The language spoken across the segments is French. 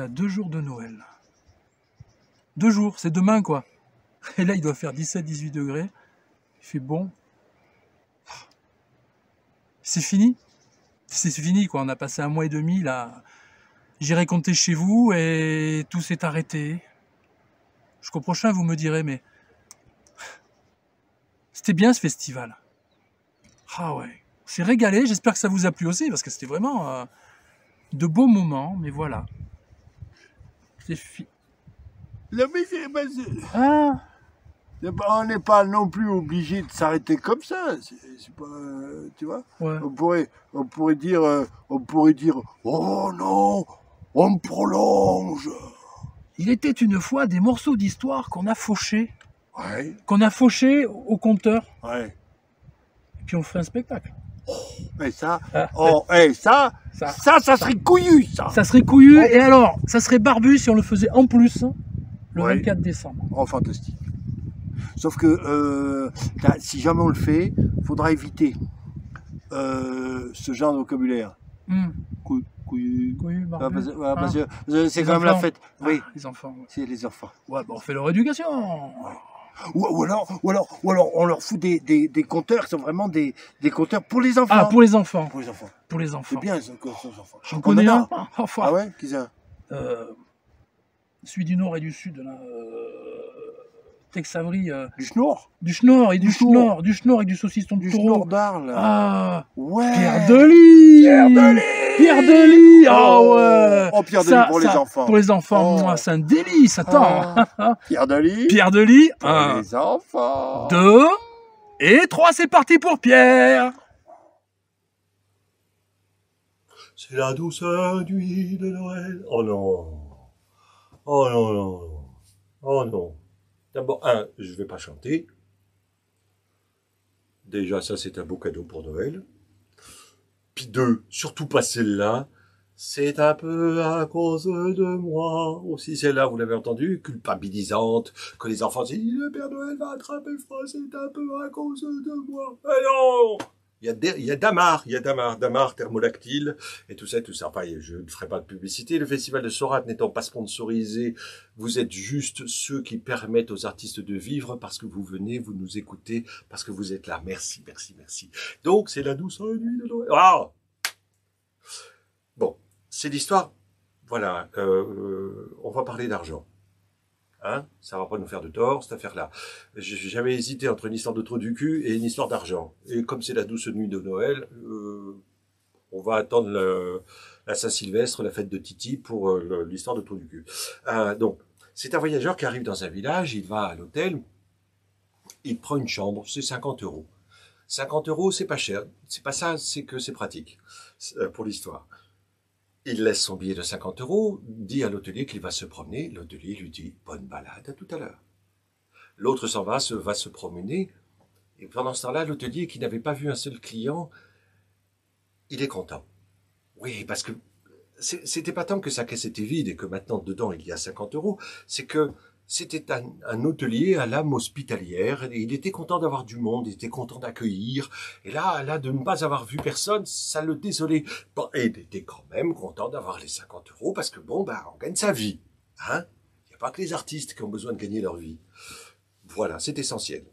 à 2 jours de Noël. 2 jours, c'est demain quoi. Et là, il doit faire 17-18 degrés. Il fait bon. C'est fini. C'est fini quoi. On a passé 1 mois et demi là. J'irai compter chez vous et tout s'est arrêté. Jusqu'au prochain, vous me direz, mais c'était bien ce festival. Ah ouais, on s'est régalé. J'espère que ça vous a plu aussi parce que c'était vraiment de beaux moments. Mais voilà. C'est Non, mais ah. On n'est pas non plus obligé de s'arrêter comme ça. C'est pas, tu vois. Ouais. On pourrait dire, oh non, on prolonge. Il était une fois des morceaux d'histoire qu'on a fauchés. Ouais. Qu'on a fauchés au compteur. Ouais. Et puis on fait un spectacle. Mais ça, ça serait couillu, ça. Ça serait couillu. Et alors, ça serait barbu si on le faisait en plus le 24 décembre. Oh, fantastique. Sauf que si jamais on le fait, il faudra éviter ce genre de vocabulaire. Couillu, barbu. parce que c'est quand même la fête. Oui. Les enfants. Ouais. C'est les enfants. Ouais, bon, on fait leur éducation. Ouais. Ou alors, on leur fout des compteurs qui sont vraiment des compteurs pour les enfants. Ah, pour les enfants. Pour les enfants. Pour les enfants. C'est bien, ces enfants. J'en connais un. Enfin, ah ouais, qui ça celui du nord et du sud, là. Tex Avery. Du schnorr. Du schnorr et du schnorr. Du schnorr avec du saucisson de du taureau. schnorr d'Arles. Ah. Ouais. Pierre Delis. Pierre Delis. Pierre Delis. Oh ouais. Oh, Pierre Delis pour les enfants. Pour les enfants, oh. C'est un délice. Attends. Pierre Delis. Pierre Delis. Pour les enfants. 2 et 3, c'est parti pour Pierre. C'est la douceur nuit de Noël. Oh non. Oh non, non, non. Oh non. D'abord, je vais pas chanter. Déjà, ça, c'est un beau cadeau pour Noël. Puis 2, surtout pas celle-là. C'est un peu à cause de moi. Aussi, celle-là, vous l'avez entendu, culpabilisante, que les enfants disent, le Père Noël va attraper froid, c'est un peu à cause de moi. Eh non! Il y a Damar, thermolactyle, et tout ça, Enfin, je ne ferai pas de publicité. Le festival de Sorate n'étant pas sponsorisé, vous êtes juste ceux qui permettent aux artistes de vivre parce que vous venez, vous nous écoutez, parce que vous êtes là. Merci, merci, merci. Donc, c'est la douce nuit de Noël. Ah! Bon, c'est l'histoire. Voilà, on va parler d'argent. Hein, ça va pas nous faire de tort, cette affaire-là. J'avais hésité entre une histoire de trou du cul et une histoire d'argent. Et comme c'est la douce nuit de Noël, on va attendre la Saint-Sylvestre, la fête de Titi, pour l'histoire de trou du cul. Donc, c'est un voyageur qui arrive dans un village, il va à l'hôtel, il prend une chambre, c'est 50 €. 50 €, c'est pas cher. C'est pas ça, c'est que c'est pratique pour l'histoire. Il laisse son billet de 50 €, dit à l'hôtelier qu'il va se promener. L'hôtelier lui dit « Bonne balade, à tout à l'heure ». L'autre va se promener. Et pendant ce temps-là, l'hôtelier, qui n'avait pas vu un seul client, il est content. Oui, parce que c'était pas tant que sa caisse était vide et que maintenant, dedans, il y a 50 €. C'est que c'était un hôtelier à l'âme hospitalière. Et il était content d'avoir du monde, il était content d'accueillir. Et là, de ne pas avoir vu personne, ça le désolait. Bon, et il était quand même content d'avoir les 50 € parce que bon, on gagne sa vie. Hein? Il n'y a pas que les artistes qui ont besoin de gagner leur vie. Voilà, c'est essentiel.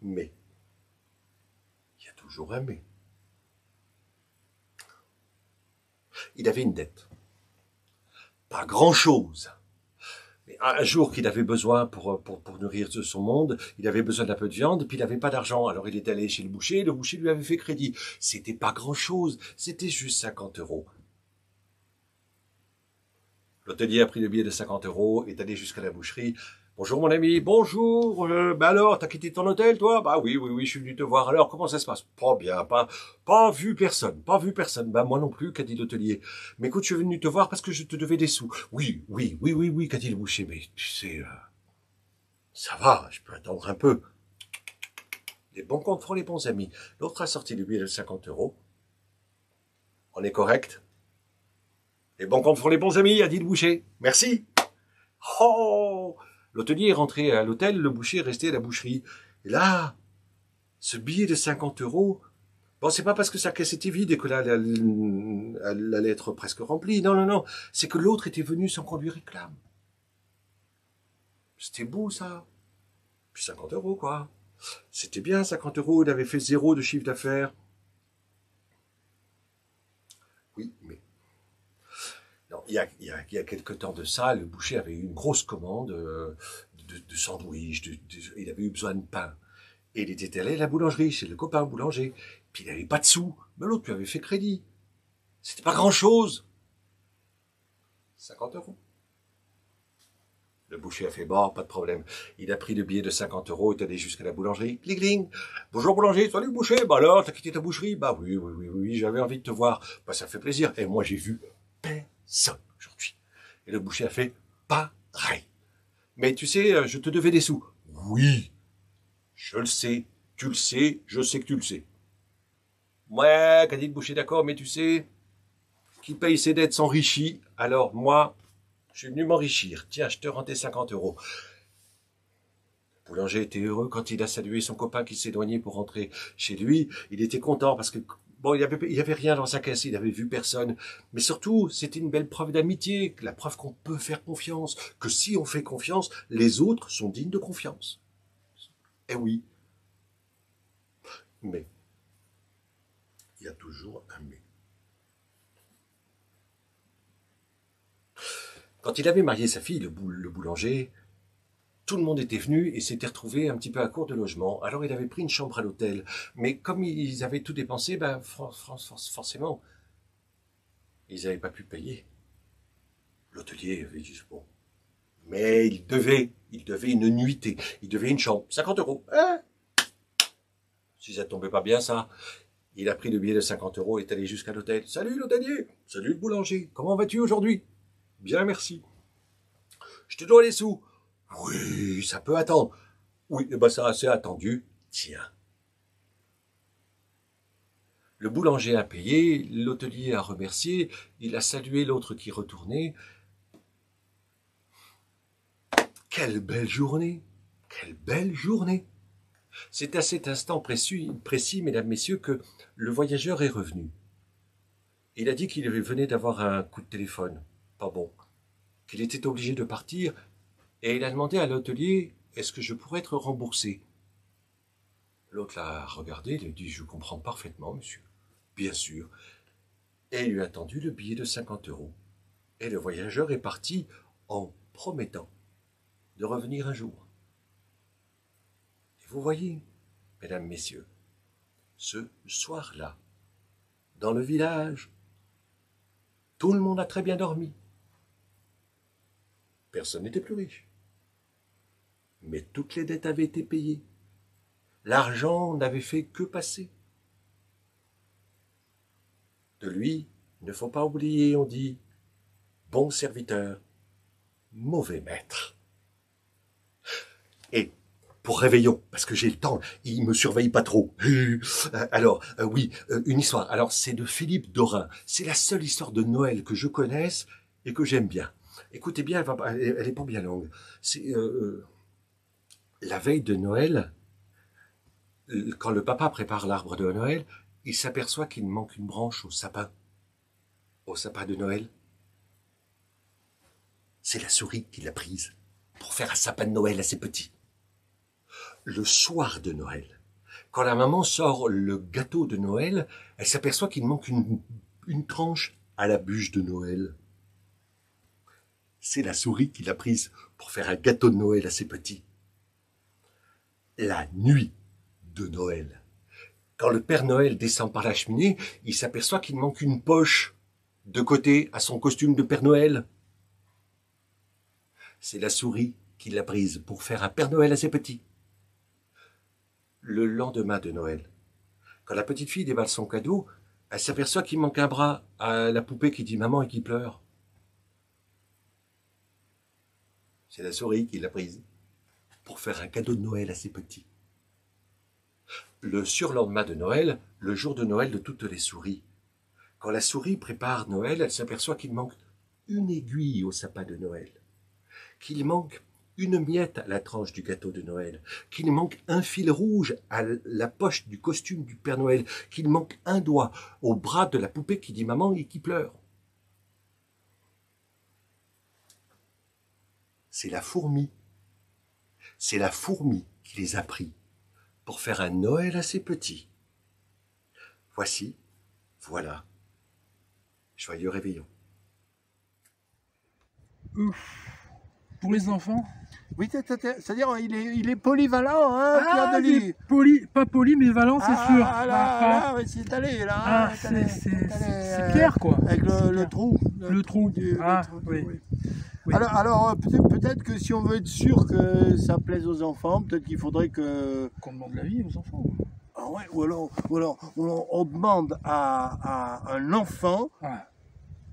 Mais, il y a toujours un mais. Il avait une dette. Pas grand-chose. Mais un jour qu'il avait besoin pour nourrir son monde, il avait besoin d'un peu de viande, puis il n'avait pas d'argent. Alors il est allé chez le boucher lui avait fait crédit. C'était pas grand-chose, c'était juste 50 €. L'hôtelier a pris le billet de 50 €, est allé jusqu'à la boucherie. Bonjour mon ami, bonjour, alors, t'as quitté ton hôtel toi? Bah oui, je suis venu te voir, alors comment ça se passe? Pas bien, pas vu personne. Bah moi non plus, qu'a dit l'hôtelier. Mais écoute, je suis venu te voir parce que je te devais des sous. Oui, qu'a dit le boucher, mais tu sais, ça va, je peux attendre un peu. Les bons comptes font les bons amis. L'autre a sorti le billet de 50 €. On est correct? Les bons comptes font les bons amis, a dit le boucher. Merci. Oh! L'hôtelier est rentré à l'hôtel, le boucher est resté à la boucherie. Et là, ce billet de 50 €, Bon, c'est pas parce que sa caisse était vide et que là, elle allait être presque remplie. Non, non, non. C'est que l'autre était venu sans qu'on lui réclame. C'était beau, ça. Puis 50 €, quoi. C'était bien, 50 €. Il avait fait 0 de chiffre d'affaires. Oui, mais... Non, il y a quelque temps de ça, le boucher avait eu une grosse commande de sandwich. Il avait eu besoin de pain. Et il était allé à la boulangerie, chez le copain boulanger. Puis il n'avait pas de sous. Mais l'autre lui avait fait crédit. C'était pas grand-chose. 50 €. Le boucher a fait, bon, pas de problème. Il a pris le billet de 50 €, est allé jusqu'à la boulangerie. Cling, cling. Bonjour boulanger, salut boucher. Bah alors, t'as quitté ta boucherie? Bah oui, j'avais envie de te voir. Bah ça fait plaisir. Et moi j'ai vu personne aujourd'hui. Et le boucher a fait, pareil. Mais tu sais, je te devais des sous. Oui, je le sais, tu le sais, je sais que tu le sais. Ouais, qu'a dit le boucher, d'accord, mais tu sais, qui paye ses dettes s'enrichit, alors moi, je suis venu m'enrichir. Tiens, je te rends tes 50 €. Le boulanger était heureux quand il a salué son copain qui s'éloignait pour rentrer chez lui. Il était content parce que, bon, il y avait rien dans sa caisse, il n'avait vu personne. Mais surtout, c'était une belle preuve d'amitié, la preuve qu'on peut faire confiance, que si on fait confiance, les autres sont dignes de confiance. Eh oui. Mais, il y a toujours un mais. Quand il avait marié sa fille, le boulanger, tout le monde était venu et s'était retrouvé un petit peu à court de logement. Alors il avait pris une chambre à l'hôtel. Mais comme ils avaient tout dépensé, ben forcément, ils n'avaient pas pu payer. L'hôtelier avait dit, bon. Mais il devait une nuitée, il devait une chambre. 50 €. Hein? Si ça tombait pas bien, ça. Il a pris le billet de 50 € et est allé jusqu'à l'hôtel. Salut l'hôtelier. Salut le boulanger. Comment vas-tu aujourd'hui? Bien, merci. Je te dois les sous. Oui, ça peut attendre. Oui, ben ça c'est attendu. Tiens. Le boulanger a payé, l'hôtelier a remercié, il a salué l'autre qui retournait. Quelle belle journée! Quelle belle journée! C'est à cet instant précis, mesdames, messieurs, que le voyageur est revenu. Il a dit qu'il venait d'avoir un coup de téléphone. Pas bon. Qu'il était obligé de partir. Et il a demandé à l'hôtelier, est-ce que je pourrais être remboursé? L'autre l'a regardé, il a dit, je comprends parfaitement, monsieur. Bien sûr. Et il lui a tendu le billet de 50 €. Et le voyageur est parti en promettant de revenir un jour. Et vous voyez, mesdames, messieurs, ce soir-là, dans le village, tout le monde a très bien dormi. Personne n'était plus riche. Mais toutes les dettes avaient été payées. L'argent n'avait fait que passer. De lui, il ne faut pas oublier, on dit, bon serviteur, mauvais maître. Et pour réveillon, parce que j'ai le temps, il me surveille pas trop. Alors, oui, une histoire. Alors, c'est de Philippe Dorin. C'est la seule histoire de Noël que je connaisse et que j'aime bien. Écoutez bien, elle est pas bien longue. C'est la veille de Noël, quand le papa prépare l'arbre de Noël, il s'aperçoit qu'il manque une branche au sapin de Noël. C'est la souris qui l'a prise pour faire un sapin de Noël à ses petits. Le soir de Noël, quand la maman sort le gâteau de Noël, elle s'aperçoit qu'il manque une tranche à la bûche de Noël. C'est la souris qui l'a prise pour faire un gâteau de Noël à ses petits. La nuit de Noël, quand le Père Noël descend par la cheminée, il s'aperçoit qu'il manque une poche de côté à son costume de Père Noël. C'est la souris qui l'a prise pour faire un Père Noël à ses petits. Le lendemain de Noël, quand la petite fille déballe son cadeau, elle s'aperçoit qu'il manque un bras à la poupée qui dit maman et qui pleure. C'est la souris qui l'a prise pour faire un cadeau de Noël à ses petits. Le surlendemain de Noël, le jour de Noël de toutes les souris, quand la souris prépare Noël, elle s'aperçoit qu'il manque une aiguille au sapin de Noël, qu'il manque une miette à la tranche du gâteau de Noël, qu'il manque un fil rouge à la poche du costume du Père Noël, qu'il manque un doigt au bras de la poupée qui dit maman et qui pleure. C'est la fourmi. C'est la fourmi qui les a pris pour faire un Noël assez petit. Voici, voilà. Joyeux réveillon. Pour les enfants? Oui, c'est-à-dire il est polyvalent, hein, Pierre Delis. Pas poli, mais valent, c'est sûr. Là, c'est allé, là. C'est Pierre, quoi. Avec le trou. Le trou. Oui. Alors peut-être que si on veut être sûr que ça plaise aux enfants, peut-être qu'il faudrait qu'on demande l'avis aux enfants. Ah ouais, ou alors on demande à un enfant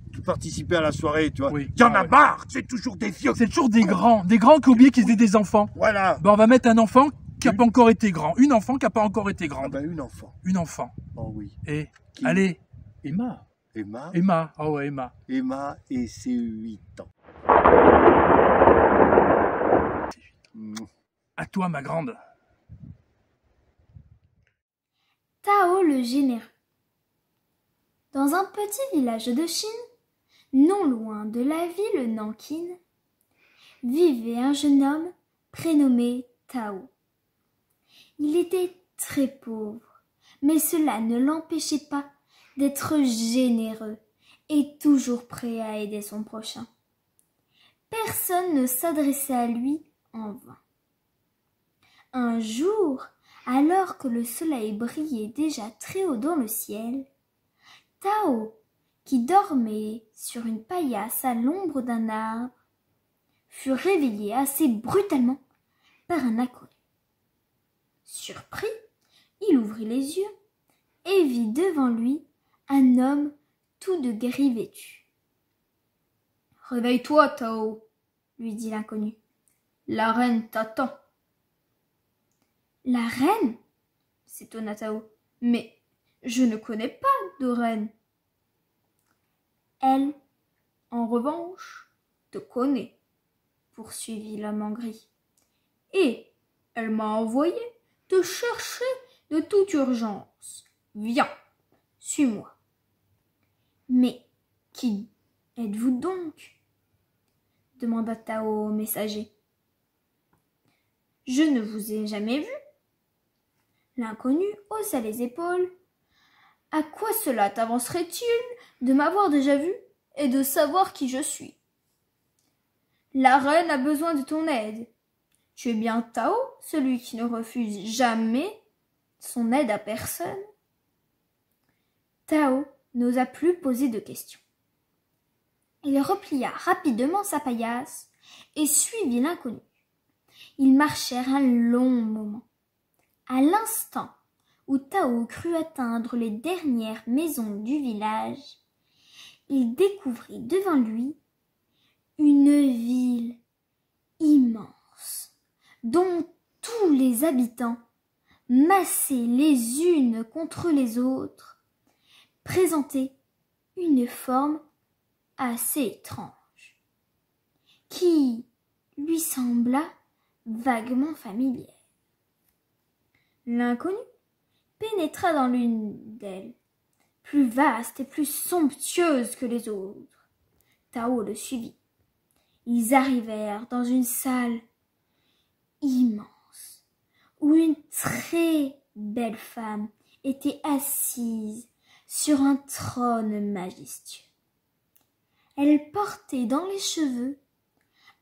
de participer à la soirée, tu vois. Oui. Il y en a marre, c'est toujours des vieux. C'est toujours des grands qui ont oublié qu'ils étaient des enfants. Voilà. Ben, on va mettre un enfant qui n'a pas encore été grand. Une enfant qui n'a pas encore été grande. Ah ben, une enfant. Une enfant. Oh oui. Et allez, Emma. Ah ouais, Emma. Emma et ses 8 ans. À toi, ma grande. Tao le généreux. Dans un petit village de Chine, non loin de la ville Nankin, vivait un jeune homme prénommé Tao. Il était très pauvre, mais cela ne l'empêchait pas d'être généreux et toujours prêt à aider son prochain. Personne ne s'adressait à lui en vain. Un jour, alors que le soleil brillait déjà très haut dans le ciel, Tao, qui dormait sur une paillasse à l'ombre d'un arbre, fut réveillé assez brutalement par un inconnu. Surpris, il ouvrit les yeux et vit devant lui un homme tout de gris vêtu. « Réveille-toi, Tao, » lui dit l'inconnu. « La reine t'attend. » « La reine ?» s'étonna Tao. « Mais je ne connais pas de reine. »« Elle, en revanche, te connaît, » poursuivit l'homme en gris. « Et elle m'a envoyé te chercher de toute urgence. Viens, suis-moi. »« Mais qui êtes-vous donc ?» demanda Tao au messager. « Je ne vous ai jamais vu. » L'inconnu haussa les épaules. « À quoi cela t'avancerait-il de m'avoir déjà vu et de savoir qui je suis ? La reine a besoin de ton aide. Tu es bien Tao, celui qui ne refuse jamais son aide à personne. » Tao n'osa plus poser de questions. Il replia rapidement sa paillasse et suivit l'inconnu. Ils marchèrent un long moment. À l'instant où Tao crut atteindre les dernières maisons du village, il découvrit devant lui une ville immense, dont tous les habitants, massés les unes contre les autres, présentaient une forme assez étrange, qui lui sembla vaguement familière. L'inconnu pénétra dans l'une d'elles, plus vaste et plus somptueuse que les autres. Tao le suivit. Ils arrivèrent dans une salle immense, où une très belle femme était assise sur un trône majestueux. Elle portait dans les cheveux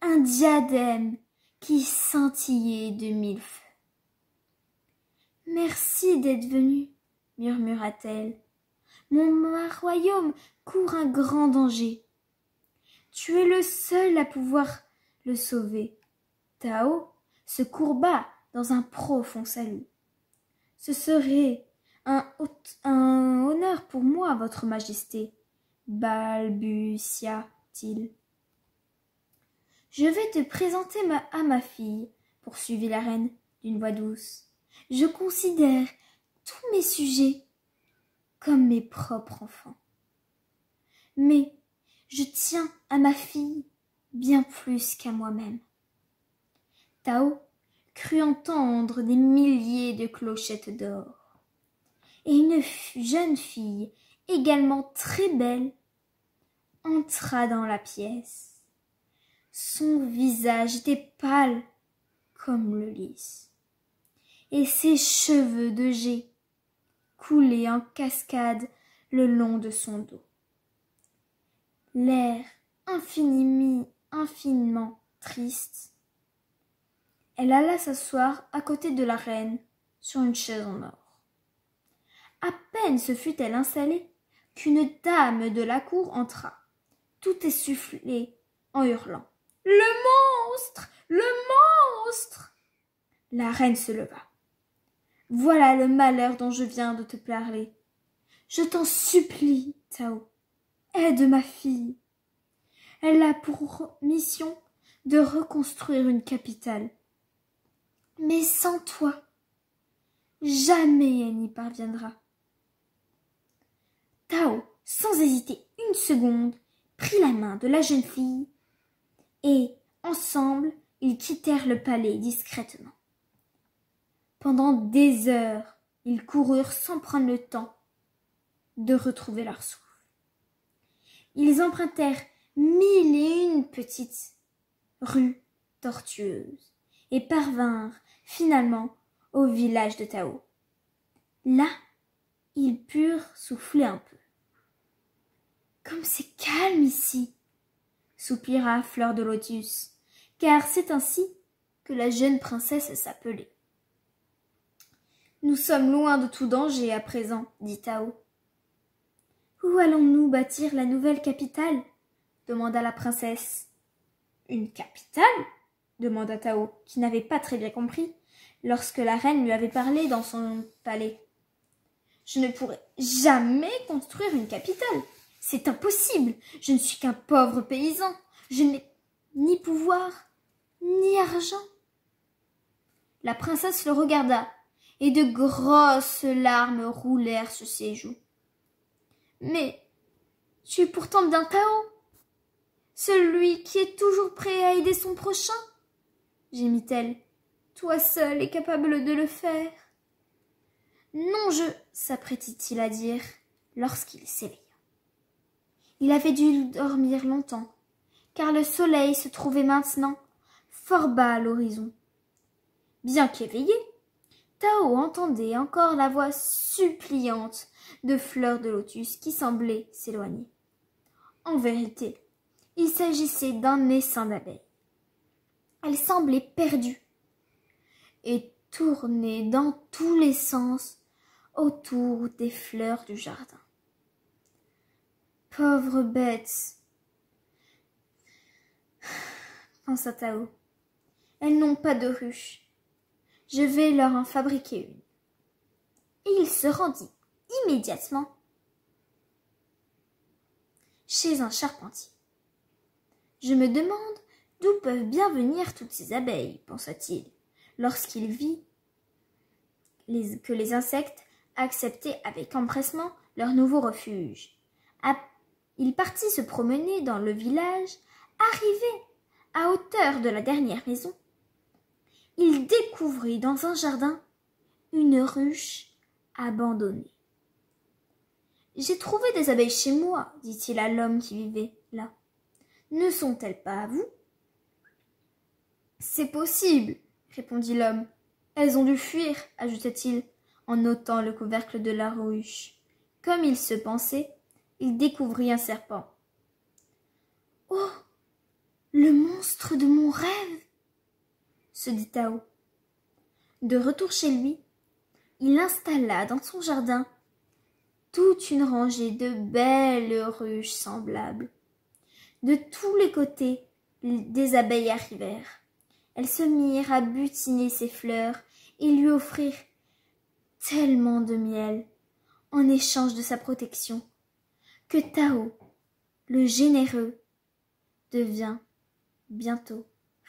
un diadème qui scintillait de 1000 feux. « Merci d'être venu, » murmura-t-elle. « Mon royaume court un grand danger. Tu es le seul à pouvoir le sauver. » Tao se courba dans un profond salut. « Ce serait un honneur pour moi, votre majesté, » balbutia-t-il. « Je vais te présenter à ma fille, » poursuivit la reine d'une voix douce. « Je considère tous mes sujets comme mes propres enfants. Mais je tiens à ma fille bien plus qu'à moi-même. Tao crut entendre des milliers de clochettes d'or. Et une jeune fille, également très belle, entra dans la pièce. Son visage était pâle comme le lys, et ses cheveux de jais coulaient en cascade le long de son dos. L'air infiniment triste, elle alla s'asseoir à côté de la reine sur une chaise en or. À peine se fut-elle installée qu'une dame de la cour entra, tout essoufflée, en hurlant « Le monstre! Le monstre !» La reine se leva. « Voilà le malheur dont je viens de te parler. Je t'en supplie, Tao, aide ma fille. Elle a pour mission de reconstruire une capitale. Mais sans toi, jamais elle n'y parviendra. » Tao, sans hésiter une seconde, prit la main de la jeune fille et, ensemble, ils quittèrent le palais discrètement. Pendant des heures, ils coururent sans prendre le temps de retrouver leur souffle. Ils empruntèrent 1001 petites rues tortueuses et parvinrent finalement au village de Tao. Là, ils purent souffler un peu. « Comme c'est calme ici !» soupira Fleur de Lotus, car c'est ainsi que la jeune princesse s'appelait. « Nous sommes loin de tout danger à présent, dit Tao. »« Où allons-nous bâtir la nouvelle capitale ?» demanda la princesse. « Une capitale ?» demanda Tao, qui n'avait pas très bien compris lorsque la reine lui avait parlé dans son palais. « Je ne pourrai jamais construire une capitale. C'est impossible. Je ne suis qu'un pauvre paysan. Je n'ai ni pouvoir, ni argent. » La princesse le regarda, et de grosses larmes roulèrent sur ses joues. « Mais tu es pourtant bien Tao, celui qui est toujours prêt à aider son prochain, gémit-elle. Toi seul est capable de le faire. »« Non, s'apprêtit-il à dire lorsqu'il s'éveilla. Il avait dû dormir longtemps, car le soleil se trouvait maintenant fort bas à l'horizon. Bien qu'éveillé, Tao entendait encore la voix suppliante de Fleur de Lotus qui semblait s'éloigner. En vérité, il s'agissait d'un essaim d'abeilles. Elle semblait perdue et tournait dans tous les sens autour des fleurs du jardin. Pauvre bête, pensa Tao. Elles n'ont pas de ruche. Je vais leur en fabriquer une. Et il se rendit immédiatement chez un charpentier. Je me demande d'où peuvent bien venir toutes ces abeilles, pensa-t-il, lorsqu'il vit que les insectes acceptaient avec empressement leur nouveau refuge. Il partit se promener dans le village. Arrivé à hauteur de la dernière maison, il découvrit dans un jardin une ruche abandonnée. « J'ai trouvé des abeilles chez moi, dit-il à l'homme qui vivait là. Ne sont-elles pas à vous ?»« C'est possible, répondit l'homme. Elles ont dû fuir, ajouta-t-il, en ôtant le couvercle de la ruche. Comme il se pensait, il découvrit un serpent. « Oh, le monstre de mon rêve !» se dit Tao. De retour chez lui, il installa dans son jardin toute une rangée de belles ruches semblables. De tous les côtés, des abeilles arrivèrent. Elles se mirent à butiner ses fleurs et lui offrirent tellement de miel en échange de sa protection que Tao, le généreux, devient bientôt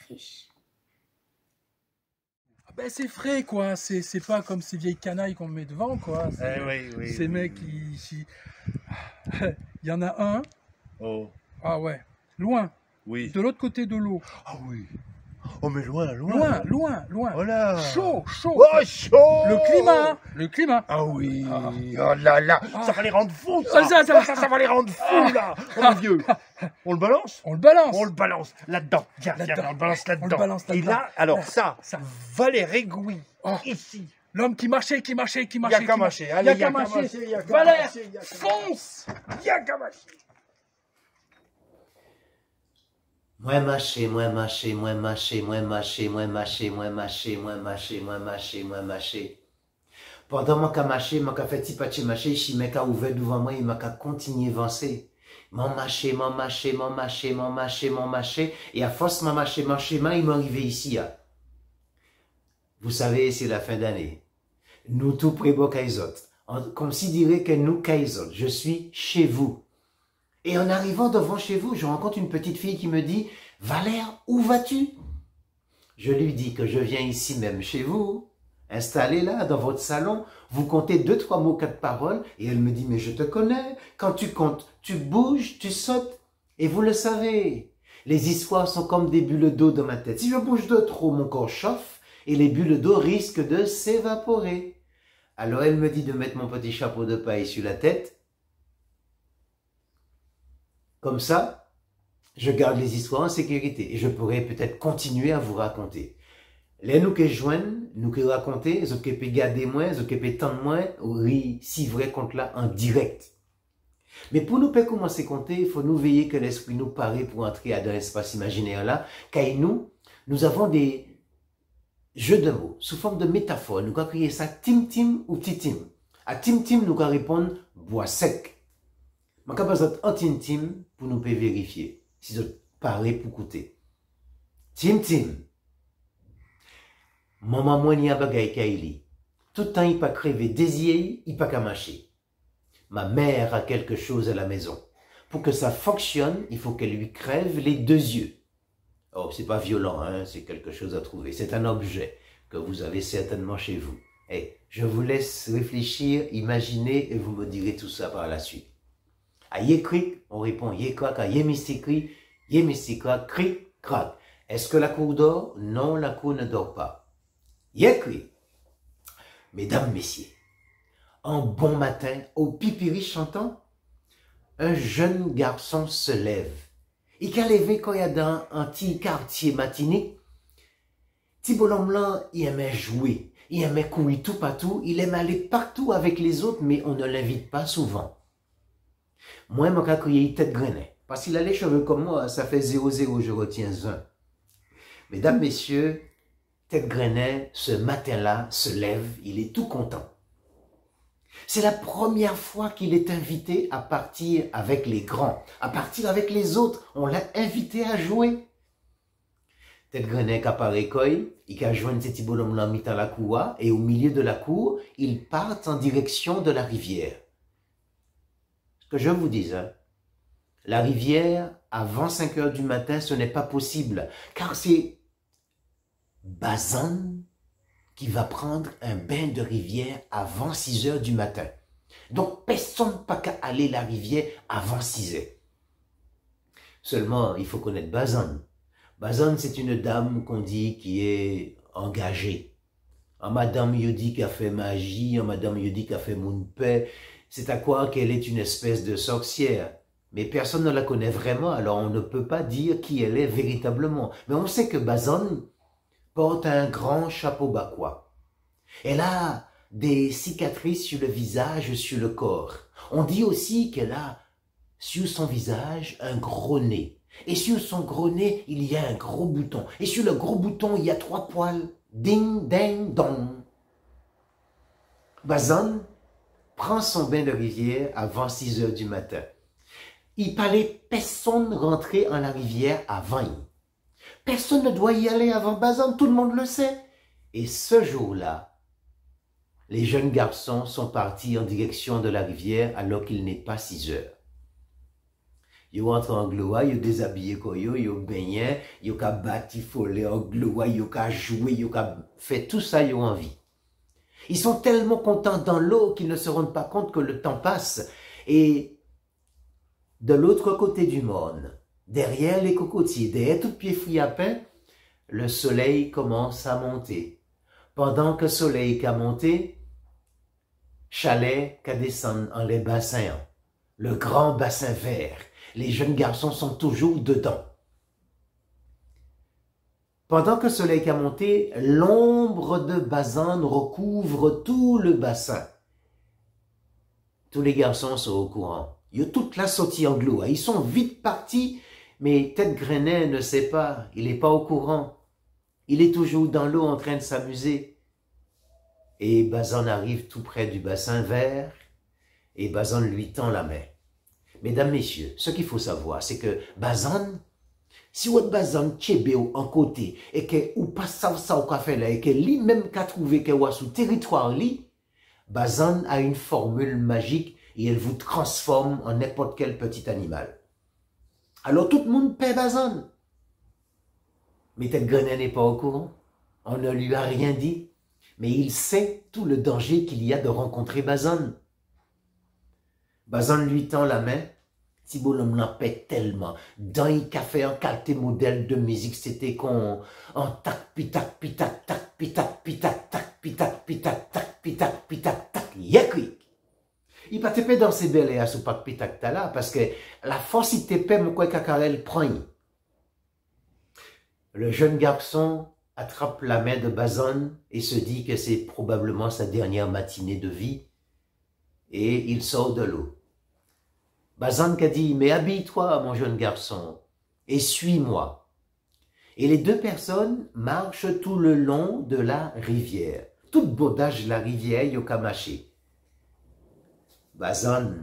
riche. Ben c'est frais, quoi. C'est pas comme ces vieilles canailles qu'on met devant, quoi. Ces mecs qui... Il y en a un. Oh. Ah ouais. Loin. Oui. De l'autre côté de l'eau. Ah oui. Oh, mais loin, loin. Loin, loin, loin. Voilà. Chaud, chaud. Oh, chaud. Le climat, le climat. Ah oui. Oh là là. Ça va les rendre fous, ça. Ça va les rendre fous, là. Oh, mon vieux. On le balance? On le balance. On le balance là-dedans. Tiens, Là-dedans. on le balance là-dedans. On le balance Et là-dedans. là, alors ça, Ça. Valérie Gouy, Oh. ici. L'homme qui marchait, qui marchait, qui Il y marchait. a qu'à qui marcher. marchait. Allez, Il y a qu'à marcher. il y a qu'à Valère, marcher, il y a qu'à fonce. Il y a qu'à marcher. Moins mâché, moins mâché, moins mâché, moins mâché, moins mâché, moins mâché, moins mâché, moins mâché, moins mâché. Pendant mon cas mâché, mon cas fait petit mâché, si mes cas ouvert devant moi, il m'a qu'à continuer avancer. Mon mâché, mon mâché, mon mâché, mon mâché, mon mâché, et à force mon mâché, il m'est arrivé ici. Vous savez, c'est la fin d'année. Nous tout prébo kaizot. On considérait que nous kaizot. Je suis chez vous. Et en arrivant devant chez vous, je rencontre une petite fille qui me dit « Valère, où vas-tu » Je lui dis que je viens ici même chez vous, installée là, dans votre salon, vous comptez 2, 3 mots, 4 paroles, et elle me dit « Mais je te connais, quand tu comptes, tu bouges, tu sautes. » Et vous le savez, les histoires sont comme des bulles d'eau dans ma tête. Si je bouge de trop, mon corps chauffe, et les bulles d'eau risquent de s'évaporer. Alors elle me dit de mettre mon petit chapeau de paille sur la tête. Comme ça, je garde les histoires en sécurité et je pourrais peut-être continuer à vous raconter. Les nous que joignent, nous que raconter, ce que peut garder moins, ce que peut tendre moins, ou si vrai compte là en direct. Mais pour nous peut commencer à compter, il faut nous veiller que l'esprit nous paraît pour entrer dans l'espace imaginaire là, car nous avons des jeux de mots sous forme de métaphores. Nous allons créer ça tim-tim ou titim. À tim-tim, nous allons répondre bois sec. Je vais vous anti-tim pour nous vérifier si vous parlez pour écouter. Tim-tim. Maman moi n'y a bagay kaili. Tout le temps il pas crevé désir, il pas qu'à marcher. Ma mère a quelque chose à la maison. Pour que ça fonctionne, il faut qu'elle lui crève les 2 yeux. Oh, c'est pas violent, hein, c'est quelque chose à trouver. C'est un objet que vous avez certainement chez vous. Et je vous laisse réfléchir, imaginer et vous me direz tout ça par la suite. À yécri, on répond yécrac, à yémistikri, yémistikra, cric, crac. Est-ce que la cour dort? Non, la cour ne dort pas. Yécri. Mesdames, messieurs, un bon matin, au pipiri chantant, un jeune garçon se lève. Il a levé quand il y a dans un petit quartier matinique. Petit bonhomme là, il aimait jouer, il aimait courir tout partout, il aimait aller partout avec les autres, mais on ne l'invite pas souvent. Moi, je m'ai crié tête grenet. Parce qu'il a les cheveux comme moi, ça fait 0,0, je retiens 1. Mesdames, messieurs, tête grenet, ce matin-là, se lève, il est tout content. C'est la première fois qu'il est invité à partir avec les grands, à partir avec les autres. On l'a invité à jouer. Tête grenet à Parécoy, il a joint ce petit bonhomme-là mis dans la cour, et au milieu de la cour, ils partent en direction de la rivière. Que je vous dise, hein, la rivière, avant 5 heures du matin, ce n'est pas possible, car c'est Bazan qui va prendre un bain de rivière avant 6 heures du matin. Donc, personne n'a qu'à aller à la rivière avant 6 heures. Seulement, il faut connaître Bazan. Bazan, c'est une dame qu'on dit qui est engagée. En madame, il dit qu'elle fait magie, en madame, il dit qu'elle fait mon paix. C'est à croire qu'elle est une espèce de sorcière. Mais personne ne la connaît vraiment, alors on ne peut pas dire qui elle est véritablement. Mais on sait que Bazan porte un grand chapeau bakois. Elle a des cicatrices sur le visage, sur le corps. On dit aussi qu'elle a sur son visage un gros nez. Et sur son gros nez, il y a un gros bouton. Et sur le gros bouton, il y a 3 poils. Ding, ding, dong. Bazan prend son bain de rivière avant 6 heures du matin. Il fallait personne rentrer en la rivière avant. Personne ne doit y aller avant Bazan, tout le monde le sait. Et ce jour-là, les jeunes garçons sont partis en direction de la rivière alors qu'il n'est pas 6 heures. Ils rentrent en gloire, ils déshabillent koyo, ils baignent, ils batifolé en gloire, ils joué, ils fait tout ça, ils ont envie. Ils sont tellement contents dans l'eau qu'ils ne se rendent pas compte que le temps passe. Et de l'autre côté du monde, derrière les cocotiers, derrière tout pied fruits à pain, le soleil commence à monter. Pendant que le soleil a monté, chalet qu'a descend en les bassins, le grand bassin vert. Les jeunes garçons sont toujours dedans. Pendant que le soleil a monté, l'ombre de Bazan recouvre tout le bassin. Tous les garçons sont au courant. Ils ont toute la sortie en l'eau. Ils sont vite partis, mais Tête Grenet ne sait pas. Il n'est pas au courant. Il est toujours dans l'eau en train de s'amuser. Et Bazan arrive tout près du bassin vert et Bazan lui tend la main. Mesdames, messieurs, ce qu'il faut savoir, c'est que Bazan, si votre Bazan tchébé en côté et que ou pas ça au café là et que lui-même qu'a trouvé que ou sous territoire li, Bazan a une formule magique et elle vous transforme en n'importe quel petit animal. Alors tout le monde paie Bazan. Mais Tête Grenet n'est pas au courant. On ne lui a rien dit. Mais il sait tout le danger qu'il y a de rencontrer Bazan. Bazan lui tend la main. Thibault l'homme l'en paie tellement. Dans le café en qualité modèle de musique, c'était qu'on en tac, pitac, pitac, tac, pitac, pitac, tac, pitac, pitac, tac, pitac, pitac, tac, yakwi. Il pas te paie dans ses belles à ce pac pitac là, parce que la force il te paie, mais quoi qu'acarel prend. Le jeune garçon attrape la main de Bazan et se dit que c'est probablement sa dernière matinée de vie et il sort de l'eau. Bazan a dit, mais habille-toi mon jeune garçon et suis-moi. Et les deux personnes marchent tout le long de la rivière. Tout bordage de la rivière, Yokamaché. Bazan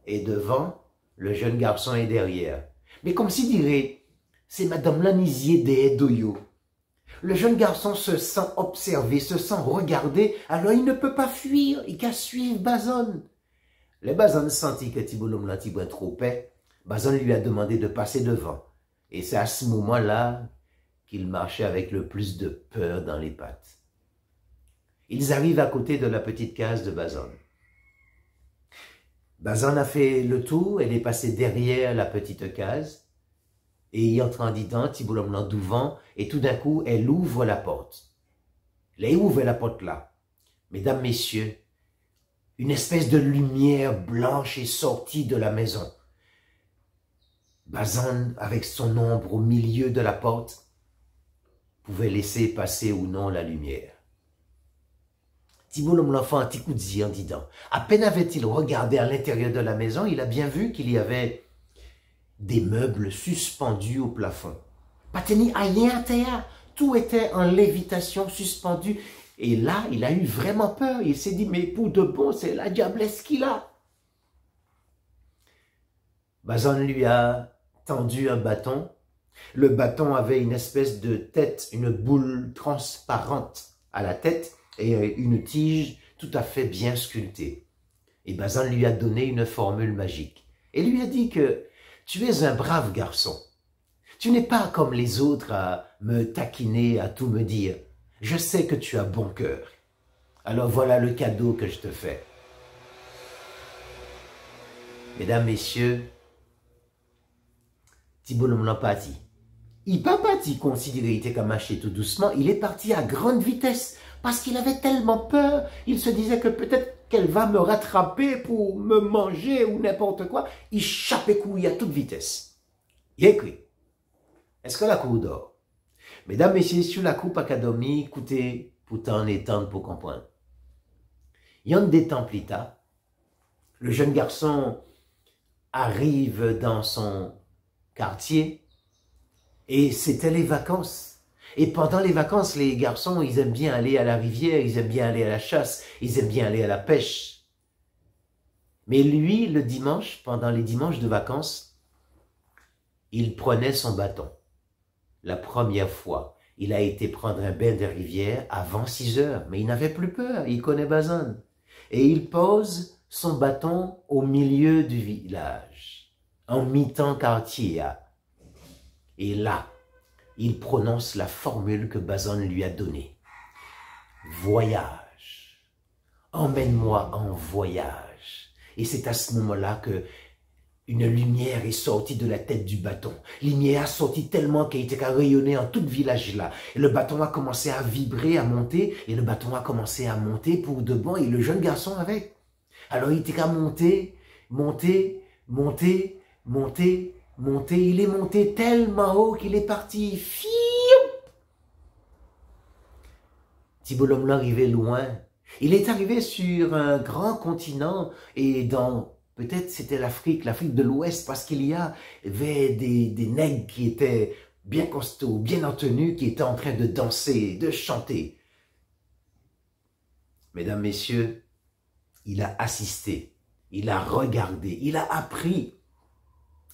est devant, le jeune garçon est derrière. Mais comme s'il dirait, c'est Madame Lanisier des Doyo. Le jeune garçon se sent observé, se sent regardé, alors il ne peut pas fuir, il qu'à suivre Bazan. Le Bazan sentit que Thibault l'homme l'antibouin trop paix. Bazan lui a demandé de passer devant. Et c'est à ce moment-là qu'il marchait avec le plus de peur dans les pattes. Ils arrivent à côté de la petite case de Bazan. Bazan a fait le tour, elle est passée derrière la petite case. Et il entre en dedans, Thibault l'homme l'endouvant, et tout d'un coup, elle ouvre la porte. Elle ouvre la porte là. Mesdames, messieurs, une espèce de lumière blanche est sortie de la maison. Bazan, avec son ombre au milieu de la porte, pouvait laisser passer ou non la lumière. Thibault l'homme l'enfant un petit coup de zi en disant. À peine avait-il regardé à l'intérieur de la maison, il a bien vu qu'il y avait des meubles suspendus au plafond. Pas tenu rien à terre, tout était en lévitation suspendu. Et là, il a eu vraiment peur. Il s'est dit, mais pour de bon, c'est la diablesse qu'il a. Bazan lui a tendu un bâton. Le bâton avait une espèce de tête, une boule transparente à la tête et une tige tout à fait bien sculptée. Et Bazan lui a donné une formule magique. Et lui a dit que tu es un brave garçon. Tu n'es pas comme les autres à me taquiner, à tout me dire. Je sais que tu as bon cœur. Alors voilà le cadeau que je te fais. Mesdames, messieurs, Thibault l'homme l'a parti. Il pas parti considérer, il était qu'à marcher tout doucement. Il est parti à grande vitesse parce qu'il avait tellement peur. Il se disait que peut-être qu'elle va me rattraper pour me manger ou n'importe quoi. Il chapait couille à toute vitesse. Il écrit. Est-ce que la cour dort? Mesdames, messieurs, sur la coupe académie, écoutez, pourtant étendre pour comprendre. Il y a des temps plus tard, le jeune garçon arrive dans son quartier et c'était les vacances. Et pendant les vacances, les garçons, ils aiment bien aller à la rivière, ils aiment bien aller à la chasse, ils aiment bien aller à la pêche. Mais lui, le dimanche, pendant les dimanches de vacances, il prenait son bâton. La première fois, il a été prendre un bain de rivière avant 6 heures, mais il n'avait plus peur, il connaît Bazan. Et il pose son bâton au milieu du village, en mi-temps quartier. Et là, il prononce la formule que Bazan lui a donnée. Voyage. Emmène-moi en voyage. Et c'est à ce moment-là que une lumière est sortie de la tête du bâton. Lumière a sorti tellement qu'elle était rayonnée en tout le village là. Et le bâton a commencé à vibrer, à monter. Et le bâton a commencé à monter pour de bon. Et le jeune garçon avec. Alors il était qu'à monter, monter, monter, monter, monter. Il est monté tellement haut qu'il est parti. Fiou! Thibault l'homme arrivé loin. Il est arrivé sur un grand continent et dans... Peut-être c'était l'Afrique de l'Ouest, parce qu'il y avait des nègres qui étaient bien costauds, bien en tenue, qui étaient en train de danser, de chanter. Mesdames, messieurs, il a assisté, il a regardé, il a appris.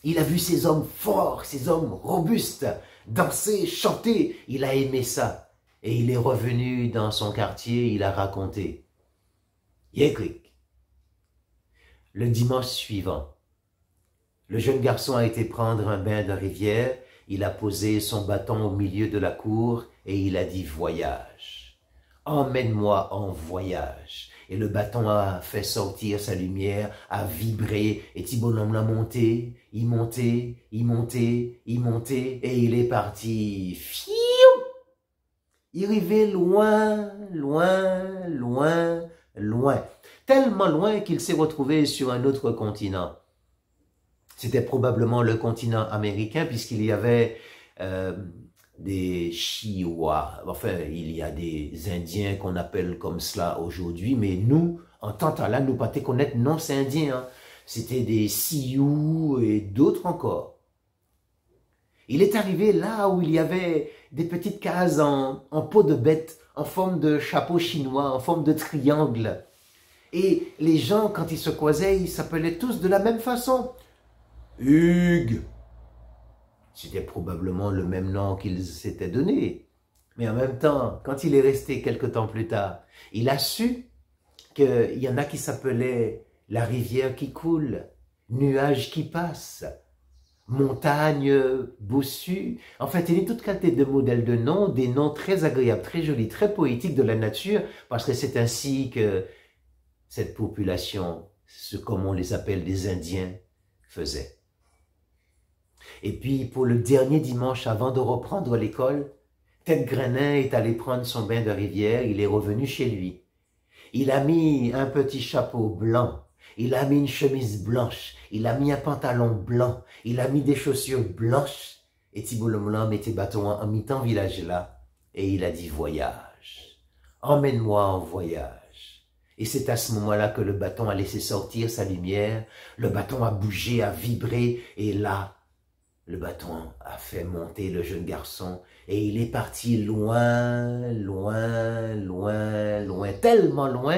Il a vu ces hommes forts, ces hommes robustes, danser, chanter. Il a aimé ça. Et il est revenu dans son quartier, il a raconté. Yekrik. Le dimanche suivant, le jeune garçon a été prendre un bain de rivière, il a posé son bâton au milieu de la cour et il a dit « voyage ». Emmène-moi en voyage. Et le bâton a fait sortir sa lumière, a vibré, et Thibault l'homme l'a monté, il montait, il montait, il montait, et il est parti. Fiou! Il arrivait loin, loin, loin, loin. Tellement loin qu'il s'est retrouvé sur un autre continent. C'était probablement le continent américain, puisqu'il y avait des Chiois. Enfin, il y a des Indiens qu'on appelle comme cela aujourd'hui, mais nous, en tant que là, nous pas connaître non, c'est indien. Hein. C'était des Sioux et d'autres encore. Il est arrivé là où il y avait des petites cases en peau de bête, en forme de chapeau chinois, en forme de triangle. Et les gens, quand ils se croisaient, ils s'appelaient tous de la même façon. Hugues. C'était probablement le même nom qu'ils s'étaient donné. Mais en même temps, quand il est resté quelque temps plus tard, il a su qu'il y en a qui s'appelaient la rivière qui coule, nuage qui passe, montagne bossue. En fait, il y a toute qualité de modèles de noms, des noms très agréables, très jolis, très poétiques de la nature, parce que c'est ainsi que cette population, comme on les appelle des Indiens, faisait. Et puis, pour le dernier dimanche avant de reprendre l'école, Tête Grenin est allé prendre son bain de rivière, il est revenu chez lui. Il a mis un petit chapeau blanc, il a mis une chemise blanche, il a mis un pantalon blanc, il a mis des chaussures blanches. Et Thibault l'homme mettait bâton en mi-temps village là, et il a dit « voyage, emmène-moi en voyage ». Et c'est à ce moment-là que le bâton a laissé sortir sa lumière, le bâton a bougé, a vibré, et là, le bâton a fait monter le jeune garçon et il est parti loin, loin, loin, loin, tellement loin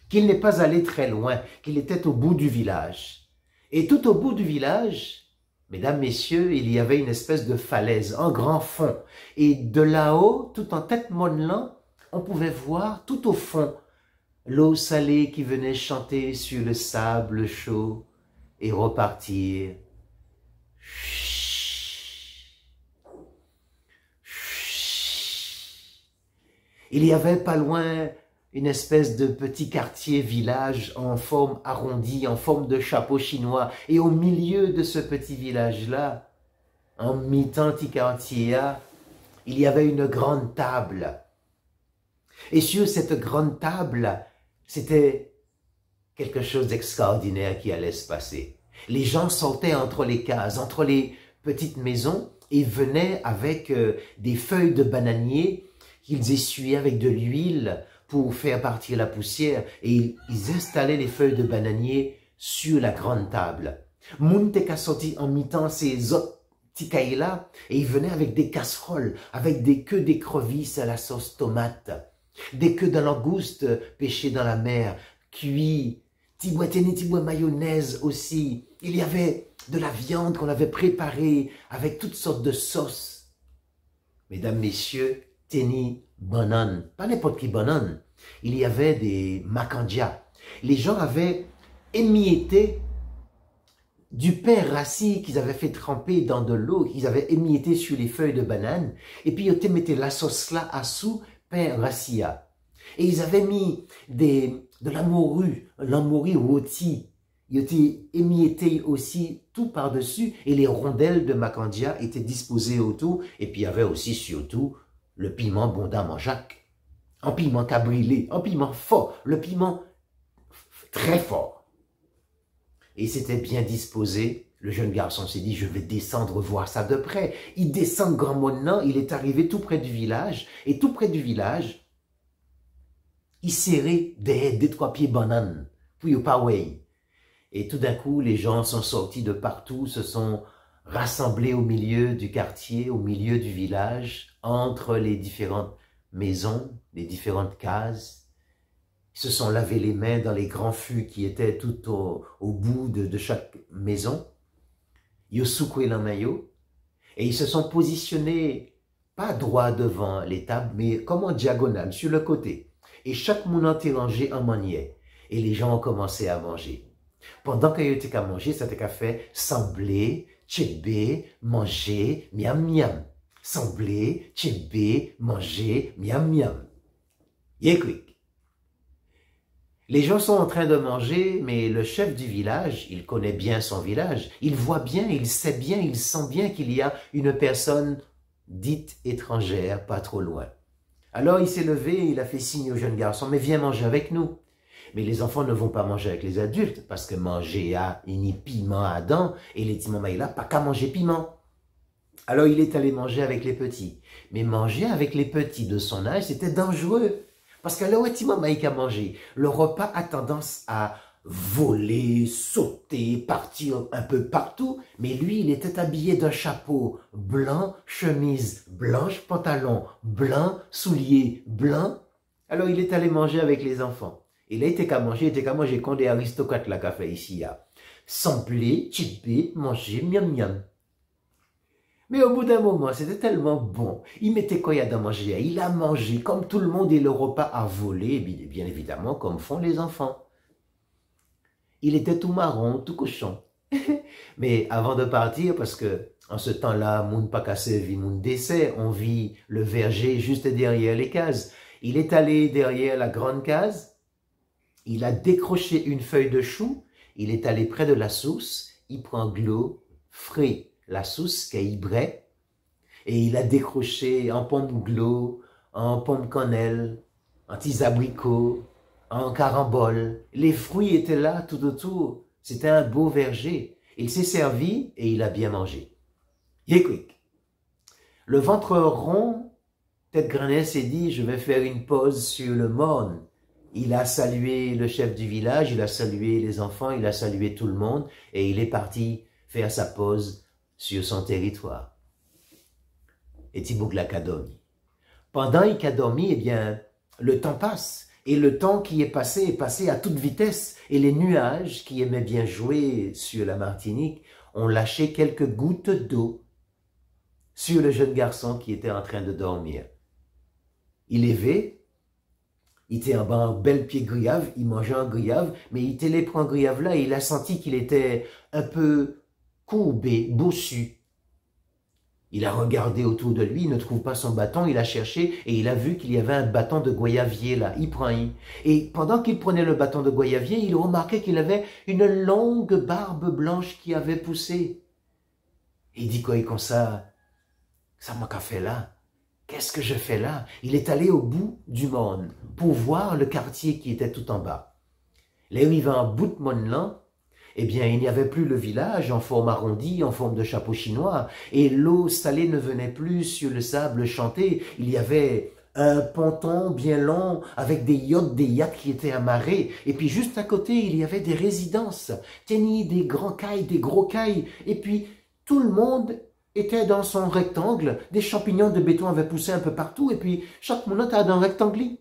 qu'il n'est pas allé très loin, qu'il était au bout du village. Et tout au bout du village, mesdames, messieurs, il y avait une espèce de falaise en grand fond. Et de là-haut, tout en tête modelant, on pouvait voir tout au fond l'eau salée qui venait chanter sur le sable chaud et repartir. Il y avait pas loin une espèce de petit quartier village en forme arrondie, en forme de chapeau chinois. Et au milieu de ce petit village-là, en mi-temps du quartier, il y avait une grande table. Et sur cette grande table, c'était quelque chose d'extraordinaire qui allait se passer. Les gens sortaient entre les cases, entre les petites maisons et venaient avec des feuilles de bananier qu'ils essuyaient avec de l'huile pour faire partir la poussière et ils installaient les feuilles de bananier sur la grande table. Mountek sorti en mi-temps ces autres tikaïla et ils venaient avec des casseroles, avec des queues d'écrevisses à la sauce tomate, des queues de langouste pêchées dans la mer, cuits, tiboué mayonnaise aussi. Il y avait de la viande qu'on avait préparée avec toutes sortes de sauces. Mesdames, messieurs, teni banane, pas n'importe qui banane. Il y avait des macandia. Les gens avaient émietté du pain rassis qu'ils avaient fait tremper dans de l'eau, qu'ils avaient émietté sur les feuilles de banane. Et puis ils mettaient la sauce là à sous pain rassia. Et ils avaient mis de la morue rôtie. il était émietté aussi tout par-dessus et les rondelles de macandia étaient disposées autour. Et puis il y avait aussi surtout le piment bonda manjac. Un piment cabrilé, un piment fort, le piment très fort. Et c'était bien disposé. Le jeune garçon s'est dit, je vais descendre voir ça de près. Il descend grand maintenant, il est arrivé tout près du village. Et tout près du village, il serrait des 3 pieds bananes. Puis au paway. Et tout d'un coup, les gens sont sortis de partout, se sont rassemblés au milieu du quartier, au milieu du village, entre les différentes maisons, les différentes cases. Ils se sont lavés les mains dans les grands fûts qui étaient tout au bout de chaque maison. Ils ont secoué la maillot et ils se sont positionnés pas droit devant les tables, mais comme en diagonale, sur le côté. Et chaque monde était rangé en manière. Et les gens ont commencé à manger. Pendant qu'ils étaient qu'à manger, ça était qu'à faire sembler, tchébé, manger, miam miam. Sembler, tchébé, manger, miam miam. Yeah, quick. Les gens sont en train de manger, mais le chef du village, il connaît bien son village. Il voit bien, il sait bien, il sent bien qu'il y a une personne dite étrangère, pas trop loin. Alors il s'est levé, il a fait signe au jeune garçon, mais viens manger avec nous. Mais les enfants ne vont pas manger avec les adultes, parce que manger a une piment à dents, et les petits mamans, il n'a pas qu'à manger piment. Alors il est allé manger avec les petits. Mais manger avec les petits de son âge, c'était dangereux. Parce que là où petit maman il a mangé, le repas a tendance à voler, sauter, partir un peu partout. Mais lui, il était habillé d'un chapeau blanc, chemise blanche, pantalon blanc, souliers blancs. Alors il est allé manger avec les enfants. Et là, il était qu'à manger comme des aristocrates là qu'a fait ici. Sembler, chipper, manger, miam miam. Mais au bout d'un moment, c'était tellement bon. Il mettait quoi à manger. Il a mangé comme tout le monde et le repas a volé, bien évidemment, comme font les enfants. Il était tout marron, tout cochon. Mais avant de partir, parce que en ce temps-là, moun pas cassé vit moun décès, on vit le verger juste derrière les cases. Il est allé derrière la grande case, il a décroché une feuille de chou, il est allé près de la source, il prend de l'eau frais, la source qu'est brait, et il a décroché en pomme glo, en pomme cannelle, en petits abricots, en carambole. Les fruits étaient là tout autour. C'était un beau verger. Il s'est servi et il a bien mangé. Yeah, quick. Le ventre rond, Tête Granet s'est dit, je vais faire une pause sur le morne. Il a salué le chef du village, il a salué les enfants, il a salué tout le monde et il est parti faire sa pause sur son territoire. Et Tibougla a dormi. Pendant qu'il a dormi, eh bien, le temps passe. Et le temps qui est passé à toute vitesse. Et les nuages qui aimaient bien jouer sur la Martinique ont lâché quelques gouttes d'eau sur le jeune garçon qui était en train de dormir. Il levé, il était en bel pied grillave, il mangeait un grillave, mais il était les prend grillave là et il a senti qu'il était un peu courbé, bossu. Il a regardé autour de lui, il ne trouve pas son bâton, il a cherché et il a vu qu'il y avait un bâton de goyavier là, il prend un. Et pendant qu'il prenait le bâton de goyavier, il remarquait qu'il avait une longue barbe blanche qui avait poussé. Et il dit quoi, comme ça m'a qu'a fait là? Qu'est-ce que je fais là? Il est allé au bout du monde pour voir le quartier qui était tout en bas. Là où il va en bout de monde là, eh bien, il n'y avait plus le village en forme arrondie, en forme de chapeau chinois, et l'eau salée ne venait plus sur le sable chanté. Il y avait un ponton bien long avec des yachts qui étaient amarrés. Et puis juste à côté, il y avait des résidences, des grands cailles, des gros cailles. Et puis tout le monde était dans son rectangle. Des champignons de béton avaient poussé un peu partout. Et puis chaque monde était dans un rectangle.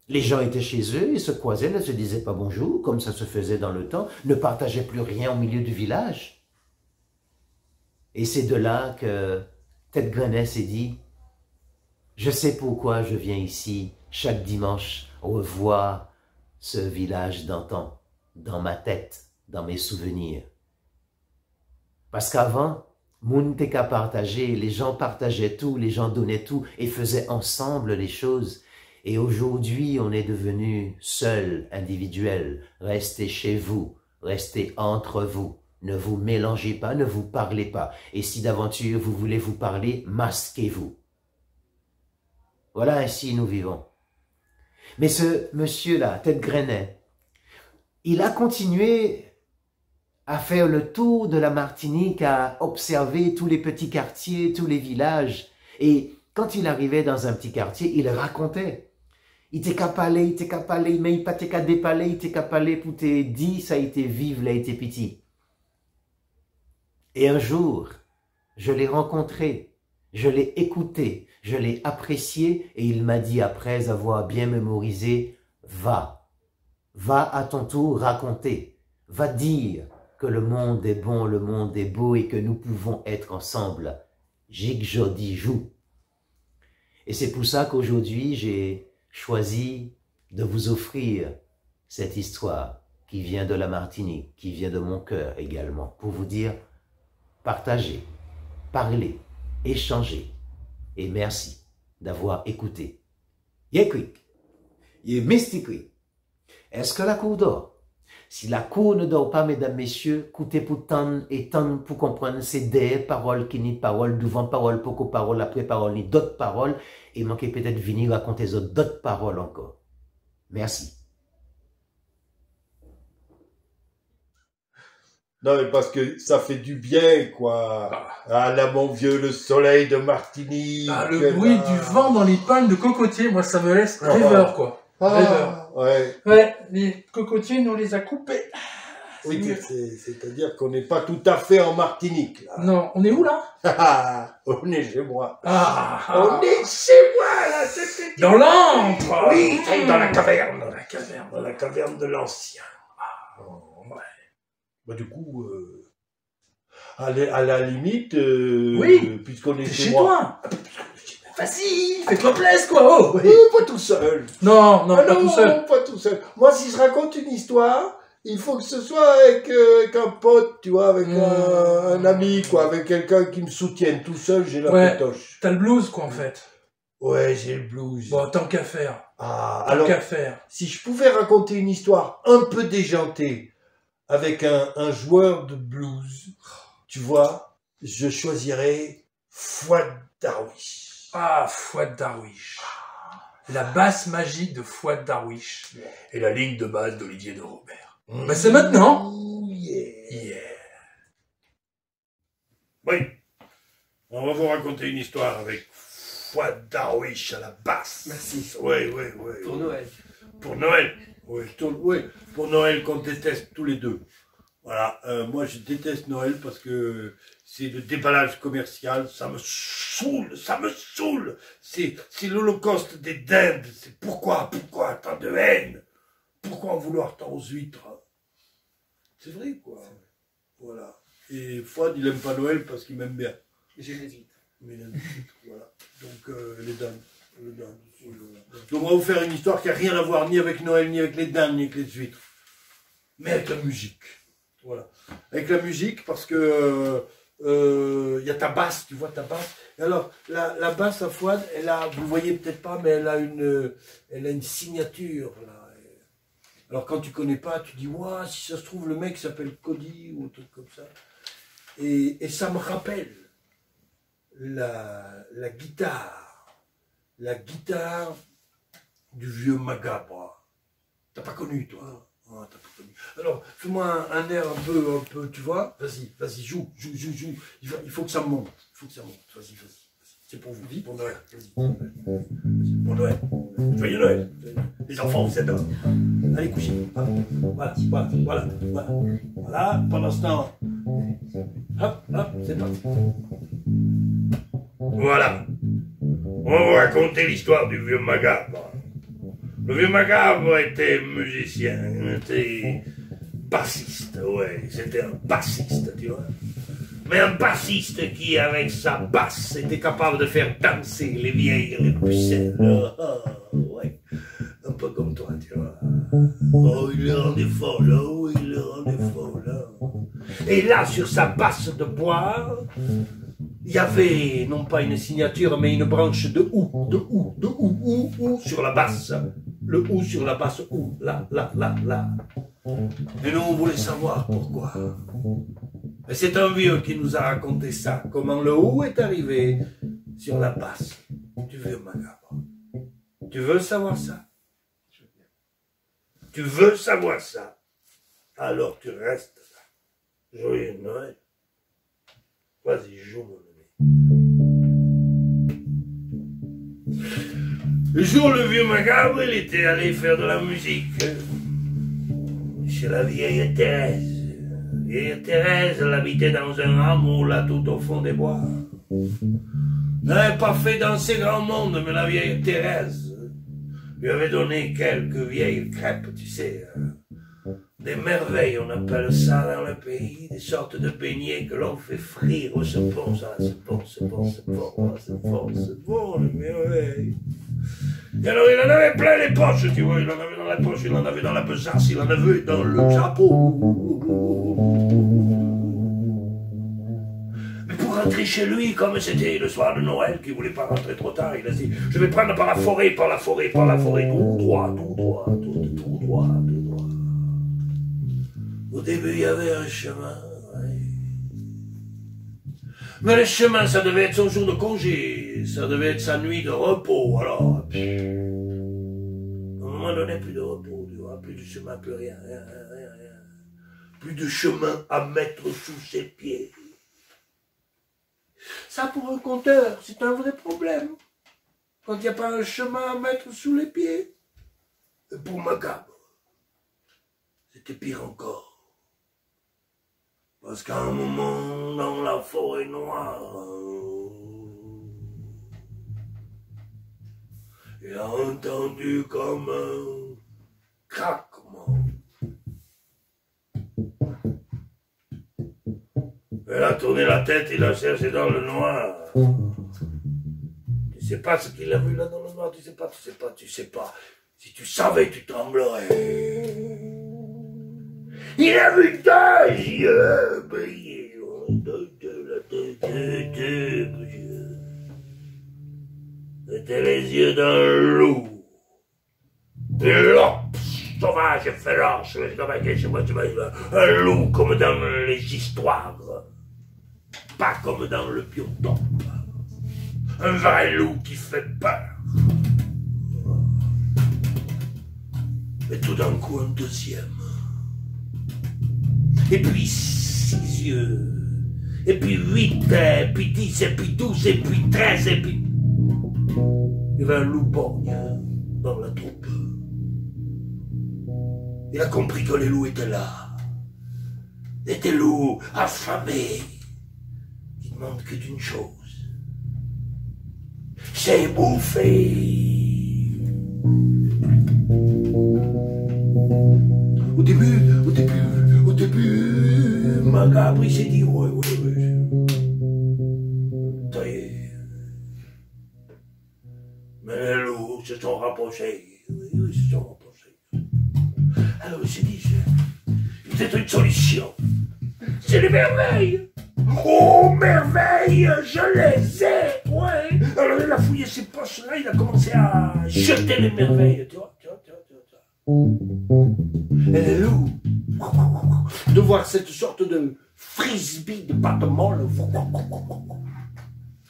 Les gens étaient chez eux, ils se croisaient, ne se disaient pas bonjour, comme ça se faisait dans le temps, ne partageaient plus rien au milieu du village. Et c'est de là que Tête Granet s'est dit, je sais pourquoi je viens ici chaque dimanche revoir ce village d'antan, dans ma tête, dans mes souvenirs. Parce qu'avant, moun t'es qu'à partager, les gens partageaient tout, les gens donnaient tout et faisaient ensemble les choses. Et aujourd'hui, on est devenu seul, individuel. Restez chez vous, restez entre vous. Ne vous mélangez pas, ne vous parlez pas. Et si d'aventure vous voulez vous parler, masquez-vous. Voilà, ainsi nous vivons. Mais ce monsieur-là, Ted Grenet, il a continué à faire le tour de la Martinique, à observer tous les petits quartiers, tous les villages. Et quand il arrivait dans un petit quartier, il racontait. Il t'est qu'à parler, mais il pas t'est qu'à déparler, il t'est qu'à parler pour te dire, ça a été vive, là, a été petit. Et un jour, je l'ai rencontré, je l'ai écouté, je l'ai apprécié, et il m'a dit, après avoir bien mémorisé, va à ton tour raconter, va dire que le monde est bon, le monde est beau, et que nous pouvons être ensemble. Jig Jodi joue. Et c'est pour ça qu'aujourd'hui, j'ai choisi de vous offrir cette histoire qui vient de la Martinique, qui vient de mon cœur également, pour vous dire, partagez, parlez, échangez, et merci d'avoir écouté. Yekwick, ye mystique. Est-ce que la cour dort? Si la cour ne dort pas, mesdames, messieurs, écoutez pour tendre et tendre pour comprendre ces des paroles qui n'y paroles, devant paroles, pour paroles, après paroles, ni d'autres paroles, et manquez peut-être venir raconter d'autres paroles encore. Merci. Non, mais parce que ça fait du bien, quoi. Ah, là, mon vieux, le soleil de Martinique. Ah, le bruit du vent dans les palmes de cocotiers, moi, ça me laisse rêveur, quoi. Rêveur. Ouais. Ouais, les cocotiers, nous, on les a coupés. Oui, c'est-à-dire qu'on n'est pas tout à fait en Martinique, là. Non, on est où, là? On est chez moi. On est chez moi, là. Dans l'antre. Oui, dans la caverne. Dans la caverne. Dans la caverne de l'ancien. Ouais. Bah, du coup, à la limite, oui, puisqu'on est chez moi. Vas-y, fais-toi plaisir, quoi. Oh, oui. Pas tout seul. Non, pas tout seul. Pas tout seul. Moi, si je raconte une histoire, il faut que ce soit avec un pote, tu vois, avec un ami, quoi, avec quelqu'un qui me soutienne. Tout seul, j'ai la pétoche. T'as le blues, quoi, en fait. Ouais, j'ai le blues. Bon, tant qu'à faire. Alors, qu'à faire. Si je pouvais raconter une histoire un peu déjantée avec un joueur de blues, tu vois, je choisirais Fouad Darwish. Ah, Fouad Darwish. La basse magique de Fouad Darwish. Et la ligne de base d'Olivier de Robert. Ben c'est maintenant. Yeah. Oui. On va vous raconter une histoire avec Fouad Darwish à la basse. Merci. Oui. Pour Noël. Pour Noël. Oui, pour Noël qu'on déteste tous les deux. Voilà, moi je déteste Noël parce que c'est le déballage commercial, ça me saoule. C'est l'holocauste des dindes, c'est pourquoi tant de haine? Pourquoi en vouloir tant aux huîtres? C'est vrai, quoi. Voilà. Et Fouad, il aime pas Noël parce qu'il m'aime bien. J'aime les huîtres. Mais il aime les huîtres, voilà. Donc les dindes. Donc on va vous faire une histoire qui n'a rien à voir ni avec Noël, ni avec les dindes, ni avec les huîtres. Mais avec la musique. Voilà. Avec la musique, parce que y a ta basse, tu vois ta basse. Et alors, la basse à Fouad, vous le voyez peut-être pas, mais elle a une signature, là. Alors quand tu connais pas, tu dis, ouah, si ça se trouve, le mec s'appelle Cody, ou un truc comme ça. Et ça me rappelle la guitare du vieux Magabre. T'as pas connu, toi? Oh, t'as pas connu. Alors, fais-moi un air un peu, tu vois. Vas-y, joue. Il faut que ça monte. Vas-y. C'est pour vous, pour Noël. Vas-y. Pour Noël. Joyeux Noël. Les enfants, vous êtes allez coucher. Voilà. Voilà, pendant ce temps. Hop, c'est parti. Voilà. On va vous raconter l'histoire du vieux Magabre. Le vieux Magabre était musicien, était bassiste, c'était un bassiste, tu vois. Mais un bassiste qui, avec sa basse, était capable de faire danser les vieilles et les pucelles. Un peu comme toi, tu vois. Oh, il le rendait folle, Et là, sur sa basse de bois, il y avait non pas une signature, mais une branche de ou, ou, sur la basse. Le ou sur la basse, ou, là. Et nous, on voulait savoir pourquoi. Et c'est un vieux qui nous a raconté ça, comment le ou est arrivé sur la basse du vieux macabre. Tu veux savoir ça? Tu veux savoir ça? Alors tu restes là. Joyeux Noël. Vas-y, joue mon ami. Le jour, le vieux macabre, il était allé faire de la musique chez la vieille Thérèse. Vieille Thérèse, elle habitait dans un hameau là tout au fond des bois. Elle n'avait pas fait danser grand monde, mais la vieille Thérèse lui avait donné quelques vieilles crêpes, tu sais, des merveilles, on appelle ça dans le pays, des sortes de beignets que l'on fait frire au cepon, ça, c'est bon, les merveilles. Et alors il en avait plein les poches, tu vois, il en avait dans la poche, il en avait dans la besace, il en avait dans le chapeau. Mais pour rentrer chez lui, comme c'était le soir de Noël, qu'il ne voulait pas rentrer trop tard, il a dit, je vais prendre par la forêt, tout droit. Au début, il y avait un chemin, ouais. Mais le chemin, ça devait être son jour de congé, ça devait être sa nuit de repos, alors. À un moment donné, plus de repos, tu vois, plus de chemin, plus rien. Plus de chemin à mettre sous ses pieds. Ça, pour un conteur, c'est un vrai problème. Quand il n'y a pas un chemin à mettre sous les pieds. Et pour Macabre, c'était pire encore. Parce qu'à un moment, dans la forêt noire, il a entendu comme un craquement. Il a tourné la tête, il a cherché dans le noir. Tu sais pas ce qu'il a vu là dans le noir, tu sais pas. Si tu savais, tu tremblerais. Il a vu deux yeux briller. Deux yeux. C'était les yeux d'un loup. Un loup sauvage et féroce. Un loup comme dans les histoires. Pas comme dans le biotope. Un vrai loup qui fait peur. Et tout d'un coup, un deuxième. Et puis 6 yeux. Et puis 8, et puis 10, et puis 12, et puis 13, et puis... Il y avait un loup borgne dans la troupe. Il a compris que les loups étaient là. Des loups affamés. Qui ne demandent que d'une chose. C'est bouffer. Au début, Macabre, il s'est dit, ouais. Ça y est. Mais les loups se sont rapprochés. Oui, ils se sont rapprochés. Alors il s'est dit, c'est une solution. C'est les merveilles. Oh, merveilles, je les ai. Ouais. Alors il a fouillé ses poches là, il a commencé à jeter les merveilles. Tu vois. Et les loups, de voir cette sorte de frisbee de pâte molle,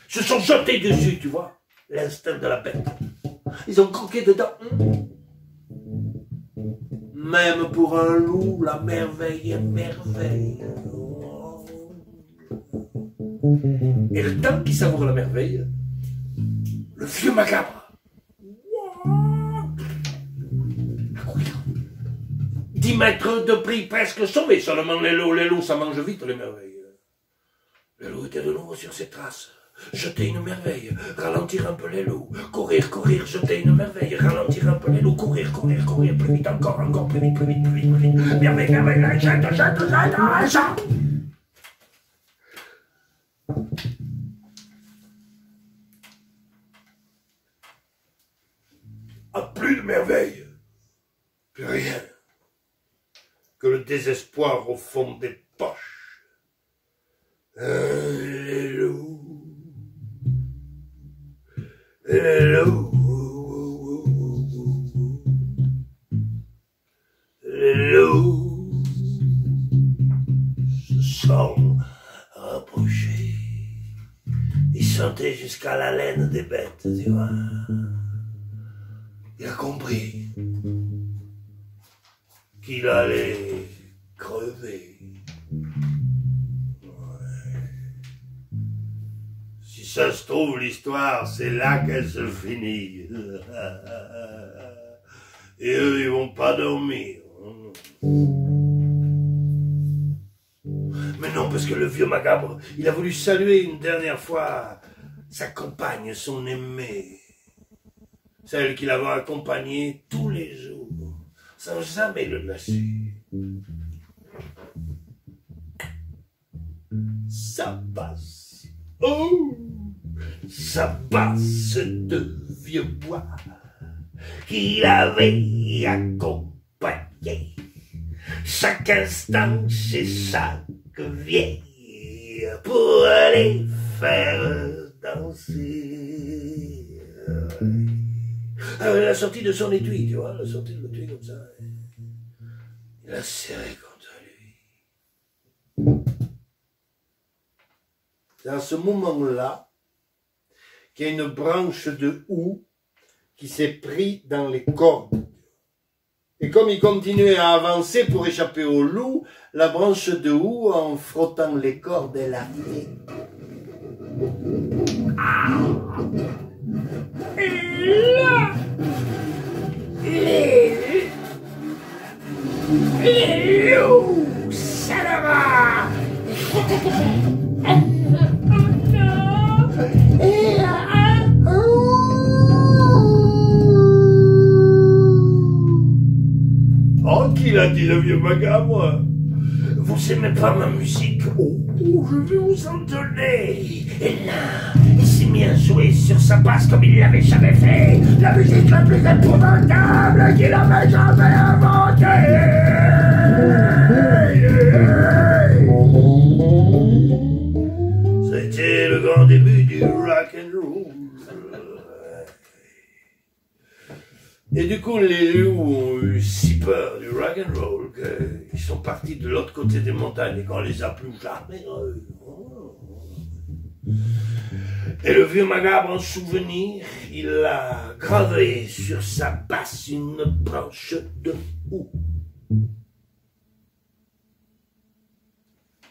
se sont jetés dessus, tu vois, l'instinct de la bête. Ils ont croqué dedans. Même pour un loup, la merveille est merveille. Et le temps qu'il savoure la merveille, le vieux Macabre, 10 mètres de prix presque sauvé, seulement les loups, ça mange vite les merveilles. Les loups étaient de nouveau sur ses traces. Jeter une merveille, ralentir un peu les loups, courir, jeter une merveille, ralentir un peu les loups, courir, plus vite, encore plus vite, merveille, jette. Ah, plus de merveille, plus rien. Que le désespoir au fond des poches. Les loups forme rapprochée. Il sentait jusqu'à la laine des bêtes, tu vois. Il a compris qu'il allait crever. Ouais. Si ça se trouve, l'histoire, c'est là qu'elle se finit. Et eux, ils vont pas dormir. Mais non, parce que le vieux macabre, il a voulu saluer une dernière fois sa compagne, son aimée. Celle qu'il avait accompagnée tous les jours, sans jamais le lâcher. Ça passe. Oh! Ça passe de vieux bois qu'il avait accompagné. Chaque instant chez chaque vieille pour aller faire danser. La sortie de son étui, tu vois, la sortie de l'étui comme ça. Il a serré contre lui. C'est à ce moment-là qu'il y a une branche de houx qui s'est pris dans les cordes. Et comme il continuait à avancer pour échapper au loup, la branche de houx, en frottant les cordes, elle a fait. Et là, les loups, ça là-bas. Oh, qu'il a dit le vieux macabre. Vous aimez pas ma musique? Oh, je vais vous en donner. Et là, il s'est mis à jouer sur sa basse comme il l'avait jamais fait. La musique la plus épouvantable qu'il avait jamais inventée. C'était le grand début du rock and roll. Et du coup, les loups ont eu si peur du rock and roll qu'ils sont partis de l'autre côté des montagnes et qu'on les a plus jamais revus. Et le vieux macabre, en souvenir, il a gravé sur sa basse une branche de houx.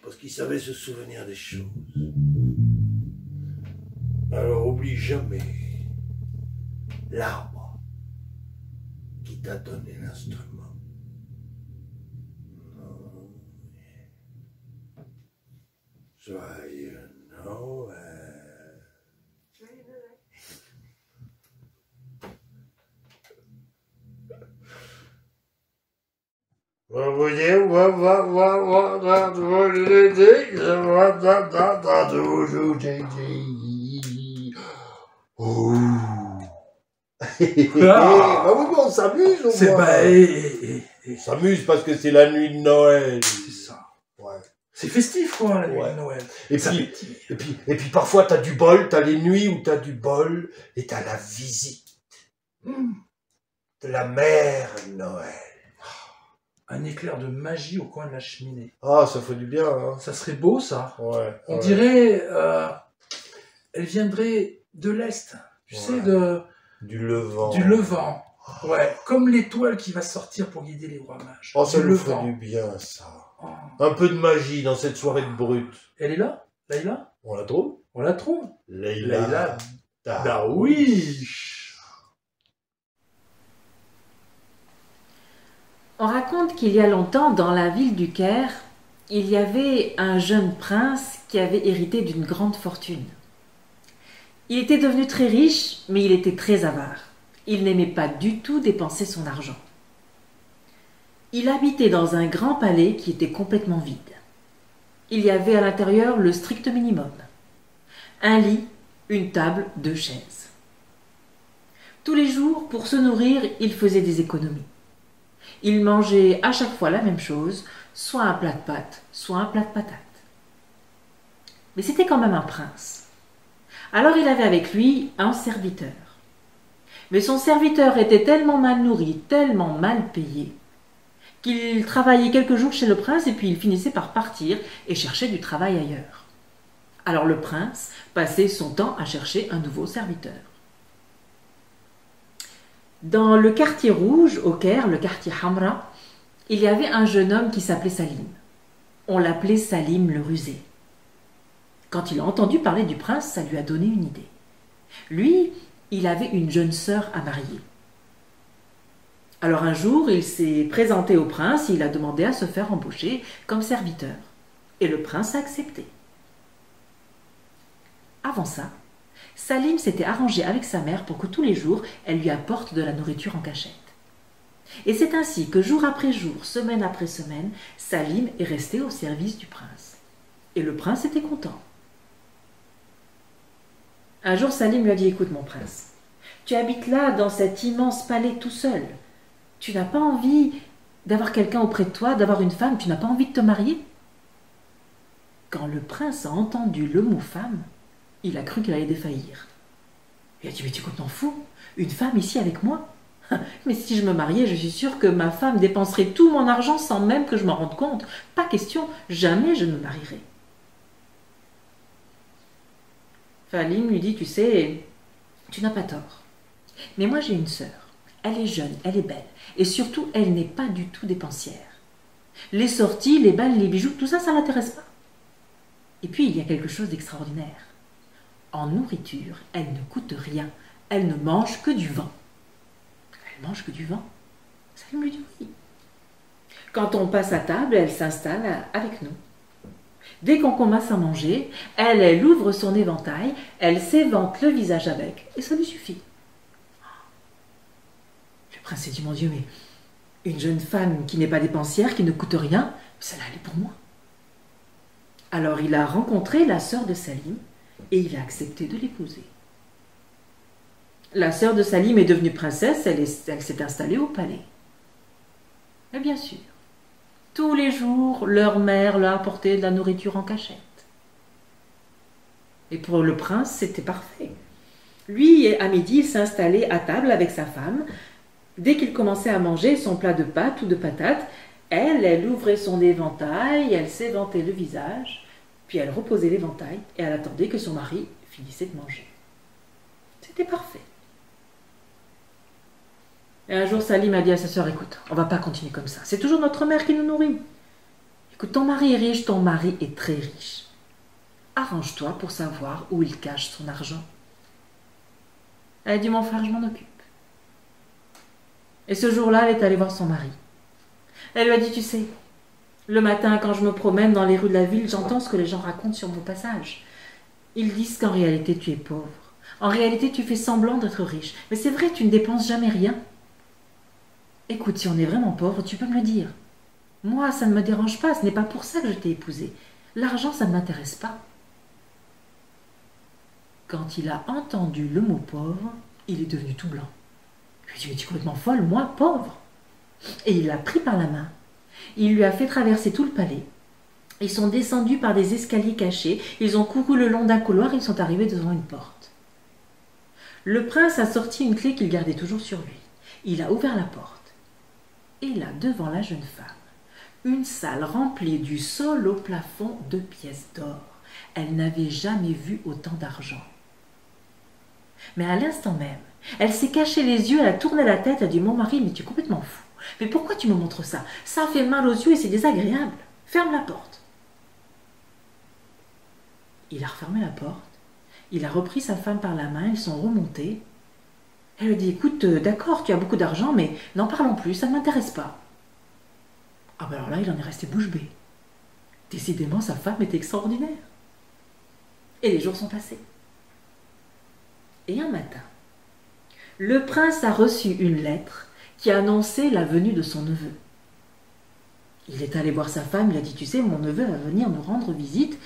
Parce qu'il savait se souvenir des choses. Alors oublie jamais l'arbre qui t'a donné l'instrument. Joyeux Noël. Bah oui, on s'amuse, on s'amuse parce que c'est la nuit de Noël. C'est ça. Ouais. C'est festif, quoi, la nuit de Noël. Et puis parfois, t'as du bol, t'as les nuits où t'as du bol, et t'as la visite de la mère Noël. Un éclair de magie au coin de la cheminée. Ah, ça fait du bien, hein. Ça serait beau, ça. Ouais. On dirait... elle viendrait de l'Est, tu sais, du Levant. Du Levant. Ouais, comme l'étoile qui va sortir pour guider les rois mages. Oh, ça nous ferait du bien, ça. Oh. Un peu de magie dans cette soirée de brut. Elle est là, Layla? On la trouve? On la trouve. Layla Darwish. On raconte qu'il y a longtemps, dans la ville du Caire, il y avait un jeune prince qui avait hérité d'une grande fortune. Il était devenu très riche, mais il était très avare. Il n'aimait pas du tout dépenser son argent. Il habitait dans un grand palais qui était complètement vide. Il y avait à l'intérieur le strict minimum. Un lit, une table, 2 chaises. Tous les jours, pour se nourrir, il faisait des économies. Il mangeait à chaque fois la même chose, soit un plat de pâtes, soit un plat de patates. Mais c'était quand même un prince. Alors il avait avec lui un serviteur. Mais son serviteur était tellement mal nourri, tellement mal payé, qu'il travaillait quelques jours chez le prince et puis il finissait par partir et chercher du travail ailleurs. Alors le prince passait son temps à chercher un nouveau serviteur. Dans le quartier rouge, au Caire, le quartier Hamra, il y avait un jeune homme qui s'appelait Salim. On l'appelait Salim le rusé. Quand il a entendu parler du prince, ça lui a donné une idée. Lui, il avait une jeune sœur à marier. Alors un jour, il s'est présenté au prince et il a demandé à se faire embaucher comme serviteur. Et le prince a accepté. Avant ça, Salim s'était arrangé avec sa mère pour que tous les jours, elle lui apporte de la nourriture en cachette. Et c'est ainsi que jour après jour, semaine après semaine, Salim est resté au service du prince. Et le prince était content. Un jour, Salim lui a dit « Écoute mon prince, tu habites là dans cet immense palais tout seul. Tu n'as pas envie d'avoir quelqu'un auprès de toi, d'avoir une femme, tu n'as pas envie de te marier ?» Quand le prince a entendu le mot « femme », il a cru qu'il allait défaillir. Il a dit « Mais tu t'en fous, une femme ici avec moi ? Mais si je me mariais, je suis sûre que ma femme dépenserait tout mon argent sans même que je m'en rende compte. Pas question, jamais je ne me marierai. » Salim lui dit « Tu sais, tu n'as pas tort. Mais moi j'ai une sœur. Elle est jeune, elle est belle. Et surtout, elle n'est pas du tout dépensière. Les sorties, les balles, les bijoux, tout ça, ça ne l'intéresse pas. Et puis, il y a quelque chose d'extraordinaire. En nourriture, elle ne coûte rien. Elle ne mange que du vent. » Elle mange que du vent. Salim lui dit oui. Quand on passe à table, elle s'installe avec nous. Dès qu'on commence à manger, elle ouvre son éventail, elle s'évente le visage avec, et ça lui suffit. Le prince s'est dit, mon Dieu, mais une jeune femme qui n'est pas dépensière, qui ne coûte rien, ça allait pour moi. Alors il a rencontré la sœur de Salim, et il a accepté de l'épouser. La sœur de Salim est devenue princesse, elle s'est installée au palais. Et bien sûr, tous les jours, leur mère leur apportait de la nourriture en cachette. Et pour le prince, c'était parfait. Lui, à midi, il s'installait à table avec sa femme. Dès qu'il commençait à manger son plat de pâtes ou de patates, elle ouvrait son éventail, elle s'éventait le visage, puis elle reposait l'éventail et elle attendait que son mari finissait de manger. C'était parfait. Et un jour, Salim a dit à sa sœur, écoute, on va pas continuer comme ça. C'est toujours notre mère qui nous nourrit. Écoute, ton mari est riche, ton mari est très riche. Arrange-toi pour savoir où il cache son argent. Elle a dit, mon frère, je m'en occupe. Et ce jour-là, elle est allée voir son mari. Elle lui a dit, tu sais, le matin, quand je me promène dans les rues de la ville, j'entends ce que les gens racontent sur mon passage. Ils disent qu'en réalité, tu es pauvre. En réalité, tu fais semblant d'être riche. Mais c'est vrai, tu ne dépenses jamais rien. Écoute, si on est vraiment pauvre, tu peux me le dire. Moi, ça ne me dérange pas, ce n'est pas pour ça que je t'ai épousée. L'argent, ça ne m'intéresse pas. Quand il a entendu le mot pauvre, il est devenu tout blanc. Je lui ai dit, mais tu es complètement folle, moi, pauvre. Et il l'a pris par la main. Il lui a fait traverser tout le palais. Ils sont descendus par des escaliers cachés. Ils ont couru le long d'un couloir et ils sont arrivés devant une porte. Le prince a sorti une clé qu'il gardait toujours sur lui. Il a ouvert la porte. Et là, devant la jeune femme, une salle remplie du sol au plafond de pièces d'or. Elle n'avait jamais vu autant d'argent. Mais à l'instant même, elle s'est cachée les yeux, elle a tourné la tête, elle a dit « Mon mari, mais tu es complètement fou. Mais pourquoi tu me montres ça? Ça fait mal aux yeux et c'est désagréable. Ferme la porte. » Il a refermé la porte. Il a repris sa femme par la main, ils sont remontés. Elle lui a dit, écoute, d'accord, tu as beaucoup d'argent, mais n'en parlons plus, ça ne m'intéresse pas. Ah ben alors là, il en est resté bouche bée. Décidément, sa femme était extraordinaire. Et les jours sont passés. Et un matin, le prince a reçu une lettre qui annonçait la venue de son neveu. Il est allé voir sa femme, il a dit, tu sais, mon neveu va venir nous rendre visite.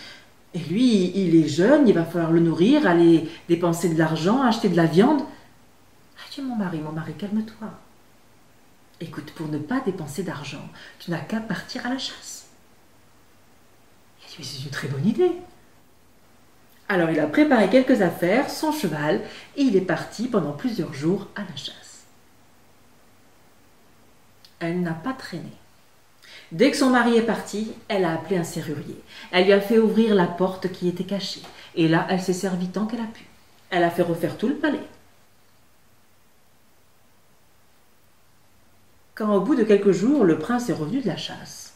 Et lui, il est jeune, il va falloir le nourrir, aller dépenser de l'argent, acheter de la viande. Ah, tu es mon mari, calme-toi. Écoute, pour ne pas dépenser d'argent, tu n'as qu'à partir à la chasse. Il a dit, mais c'est une très bonne idée. Alors il a préparé quelques affaires, son cheval, et il est parti pendant plusieurs jours à la chasse. Elle n'a pas traîné. Dès que son mari est parti, elle a appelé un serrurier. Elle lui a fait ouvrir la porte qui était cachée. Et là, elle s'est servie tant qu'elle a pu. Elle a fait refaire tout le palais. Quand au bout de quelques jours, le prince est revenu de la chasse,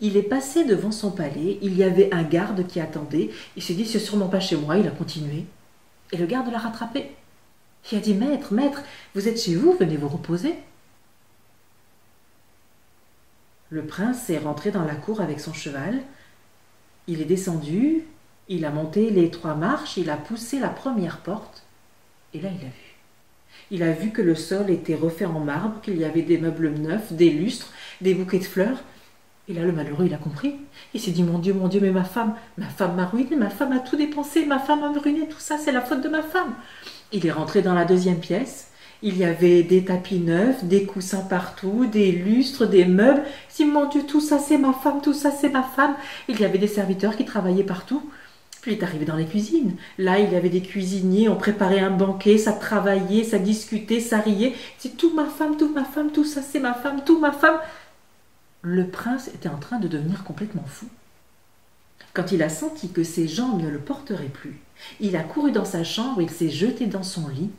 il est passé devant son palais, il y avait un garde qui attendait, il s'est dit c'est sûrement pas chez moi, il a continué. Et le garde l'a rattrapé. Il a dit maître, maître, vous êtes chez vous, venez vous reposer. Le prince est rentré dans la cour avec son cheval, il est descendu, il a monté les 3 marches, il a poussé la première porte, et là il a vu. Il a vu que le sol était refait en marbre, qu'il y avait des meubles neufs, des lustres, des bouquets de fleurs. Et là, le malheureux, il a compris. Il s'est dit, mon Dieu, mais ma femme m'a ruiné, ma femme a tout dépensé, ma femme m'a ruiné, tout ça, c'est la faute de ma femme. Il est rentré dans la 2e pièce. Il y avait des tapis neufs, des coussins partout, des lustres, des meubles. Il s'est dit, mon Dieu, tout ça, c'est ma femme, tout ça, c'est ma femme. Il y avait des serviteurs qui travaillaient partout. Puis il est arrivé dans les cuisines. Là, il y avait des cuisiniers, on préparait un banquet, ça travaillait, ça discutait, ça riait. C'est tout ma femme, tout ça c'est ma femme, tout ma femme. Le prince était en train de devenir complètement fou. Quand il a senti que ses jambes ne le porteraient plus, il a couru dans sa chambre, il s'est jeté dans son lit.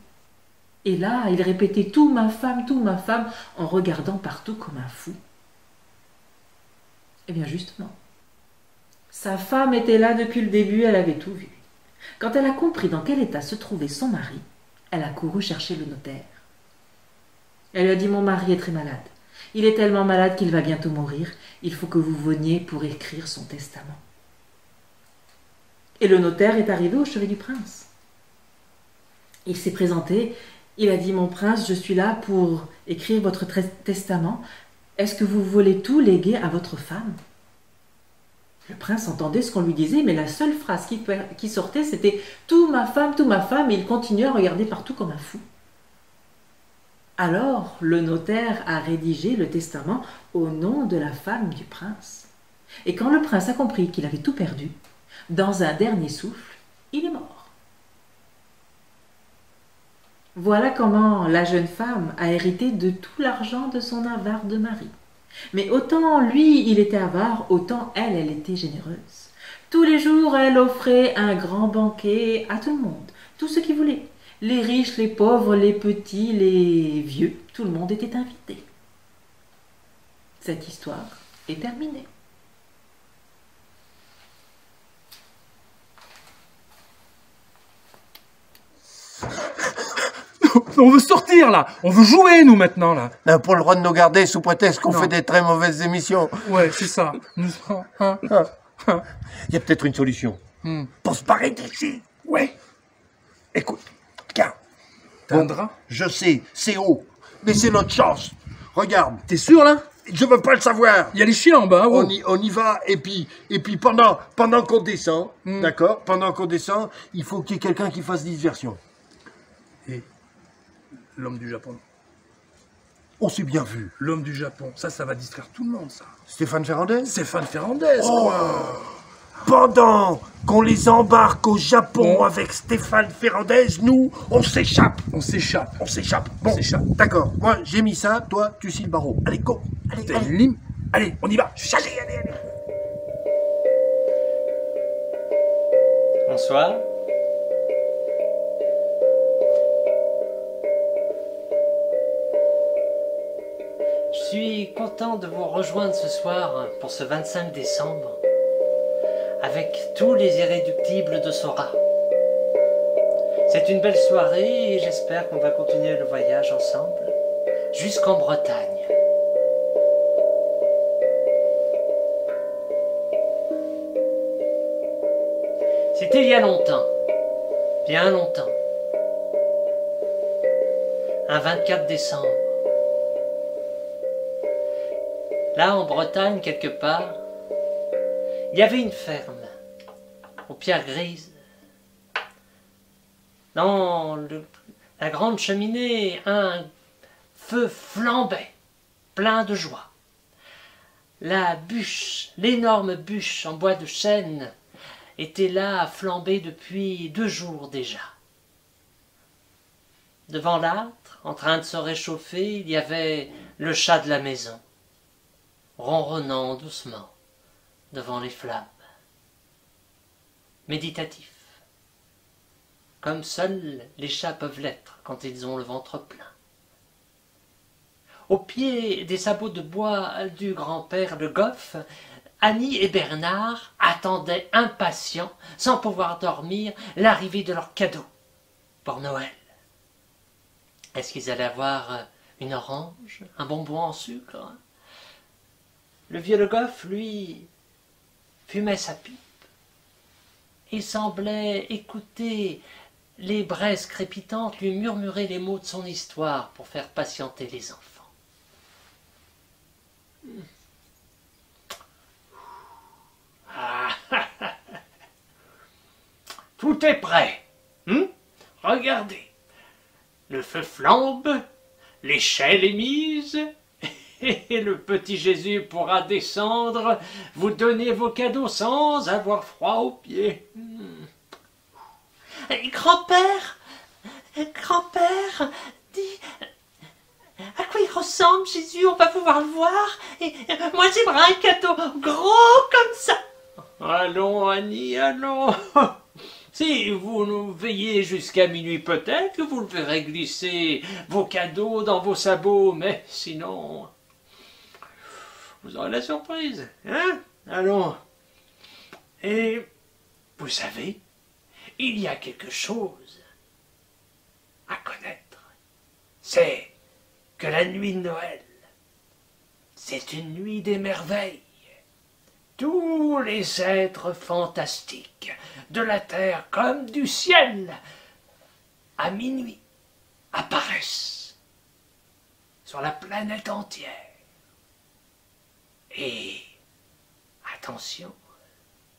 Et là, il répétait tout ma femme, en regardant partout comme un fou. Eh bien justement, sa femme était là depuis le début, elle avait tout vu. Quand elle a compris dans quel état se trouvait son mari, elle a couru chercher le notaire. Elle lui a dit, mon mari est très malade. Il est tellement malade qu'il va bientôt mourir. Il faut que vous veniez pour écrire son testament. Et le notaire est arrivé au chevet du prince. Il s'est présenté, il a dit, mon prince, je suis là pour écrire votre testament. Est-ce que vous voulez tout léguer à votre femme ? Le prince entendait ce qu'on lui disait, mais la seule phrase qui sortait, c'était « tout ma femme », et il continuait à regarder partout comme un fou. Alors, le notaire a rédigé le testament au nom de la femme du prince. Et quand le prince a compris qu'il avait tout perdu, dans un dernier souffle, il est mort. Voilà comment la jeune femme a hérité de tout l'argent de son avare de mari. Mais autant lui, il était avare, autant elle était généreuse. Tous les jours, elle offrait un grand banquet à tout le monde, tous ceux qui voulaient. Les riches, les pauvres, les petits, les vieux, tout le monde était invité. Cette histoire est terminée. On veut sortir, là. On veut jouer, nous, maintenant, là. On n'a pas le droit de nous garder sous prétexte qu'on fait des très mauvaises émissions. Ouais, c'est ça. Il y a peut-être une solution. Pour se barrer d'ici. Ouais. Écoute, tiens. T'as un drap ? Je sais, c'est haut. Mais c'est notre chance. Regarde. T'es sûr, là ? Je veux pas le savoir. Il y a les chiens en bas. On y va, et puis pendant qu'on descend, d'accord ? Pendant qu'on descend, il faut qu'il y ait quelqu'un qui fasse diversion. Et l'homme du Japon. On s'est bien vu. L'homme du Japon, ça va distraire tout le monde, ça. Stéphane Ferrandez ? Stéphane Ferrandez, quoi. Pendant qu'on les embarque au Japon avec Stéphane Ferrandez, nous, on s'échappe. On s'échappe. Bon, d'accord. Moi, j'ai mis ça, toi, tu scies le barreau. Allez, go. Allez, on y va. Allez. Bonsoir. Je suis content de vous rejoindre ce soir pour ce 25 décembre avec tous les irréductibles de Sora. C'est une belle soirée et j'espère qu'on va continuer le voyage ensemble jusqu'en Bretagne. C'était il y a longtemps, bien longtemps, un 24 décembre. Là, en Bretagne, quelque part, il y avait une ferme, aux pierres grises. Dans la grande cheminée, un feu flambait, plein de joie. La bûche, l'énorme bûche en bois de chêne, était là à flamber depuis 2 jours déjà. Devant l'âtre, en train de se réchauffer, il y avait le chat de la maison. ronronnant doucement devant les flammes. Méditatif, comme seuls les chats peuvent l'être quand ils ont le ventre plein. Au pied des sabots de bois du grand-père Le Goff, Annie et Bernard attendaient impatients, sans pouvoir dormir, l'arrivée de leur cadeau pour Noël. Est-ce qu'ils allaient avoir une orange, un bonbon en sucre? Le vieux Le Goff, lui, fumait sa pipe. Il semblait écouter les braises crépitantes lui murmurer les mots de son histoire pour faire patienter les enfants. Tout est prêt. Regardez. Le feu flambe, l'échelle est mise, et le petit Jésus pourra descendre, vous donner vos cadeaux sans avoir froid aux pieds. Grand-père, dis, à quoi il ressemble Jésus? On va pouvoir le voir. Et moi j'aimerais un cadeau gros comme ça. Allons Annie, allons. Si vous nous veillez jusqu'à minuit, peut-être que vous le verrez glisser vos cadeaux dans vos sabots, mais sinon, vous aurez la surprise, hein? Allons. Et vous savez, il y a quelque chose à connaître. C'est que la nuit de Noël, c'est une nuit des merveilles. Tous les êtres fantastiques, de la terre comme du ciel, à minuit, apparaissent sur la planète entière. Et attention,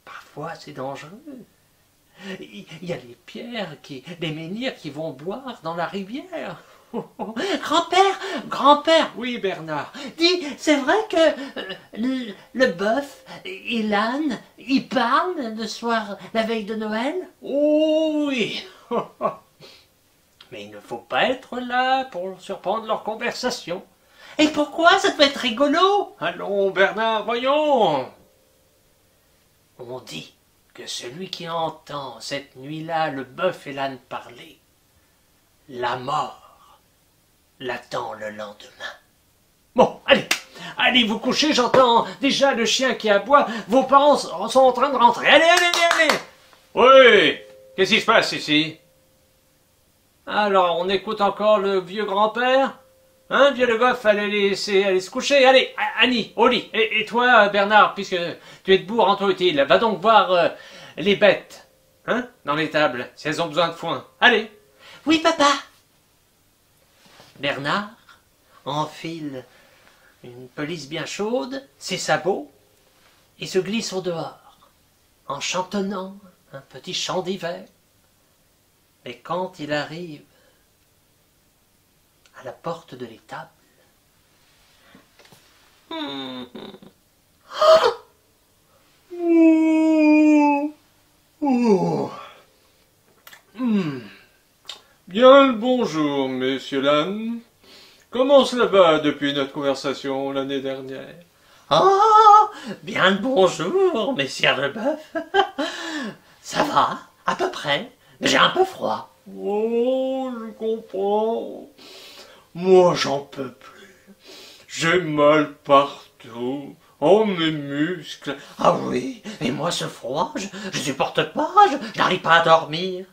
parfois c'est dangereux. Il y a les pierres, les menhirs qui vont boire dans la rivière. Grand-père, oui Bernard, dis, c'est vrai que le bœuf et l'âne, ils parlent le soir, la veille de Noël? Oh oui. Mais il ne faut pas être là pour surprendre leur conversation. Et pourquoi? Ça doit être rigolo. Allons Bernard, voyons. On dit que celui qui entend cette nuit-là le bœuf et l'âne parler, la mort l'attend le lendemain. Bon, allez vous coucher, j'entends déjà le chien qui aboie, vos parents sont en train de rentrer. Allez. Oui, qu'est-ce qui se passe ici? Alors, on écoute encore le vieux grand-père? Hein, vieux Le Goff, allez se coucher. Allez, Annie, au lit. Et toi, Bernard, puisque tu es debout, rentre utile, va donc voir les bêtes, hein, dans l'étable, si elles ont besoin de foin. Allez. Oui, papa. Bernard enfile une pelisse bien chaude, ses sabots, et se glisse au dehors, en chantonnant un petit chant d'hiver. Mais quand il arrive à la porte de l'étable, Bien le bonjour, messieurs l'âne. Comment cela va depuis notre conversation l'année dernière? Oh, bien le bonjour, messieurs le bœuf. Ça va, à peu près. J'ai un peu froid. Oh, je comprends. Moi, j'en peux plus. J'ai mal partout. Oh, mes muscles. Ah oui, et moi ce froid, je supporte pas, je n'arrive pas à dormir.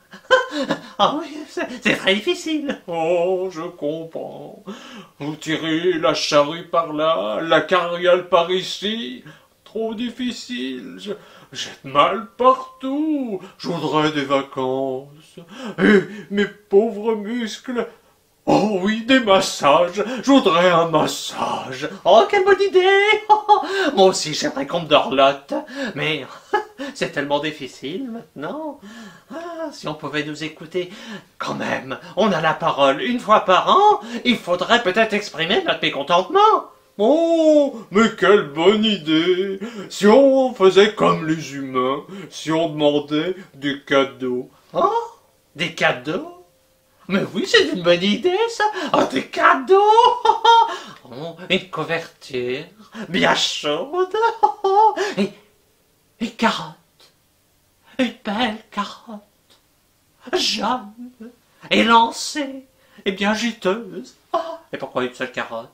Ah oui, c'est très difficile. Oh, je comprends. Vous tirez la charrue par là, la carriole par ici. Trop difficile. J'ai mal partout. Je voudrais des vacances. Et mes pauvres muscles. Oh oui, des massages. Je voudrais un massage. Oh, quelle bonne idée. Moi aussi, j'aimerais qu'on me dorlote. Mais c'est tellement difficile maintenant. Si on pouvait nous écouter, quand même, on a la parole une fois par an. Il faudrait peut-être exprimer notre mécontentement. Oh, mais quelle bonne idée! Si on faisait comme les humains, si on demandait des cadeaux. Oh, des cadeaux? Mais oui, c'est une bonne idée, ça. Oh, des cadeaux. Oh, une couverture bien chaude, et carotte, une belle carotte, jaune, élancée, et bien juteuse. Et pourquoi une seule carotte?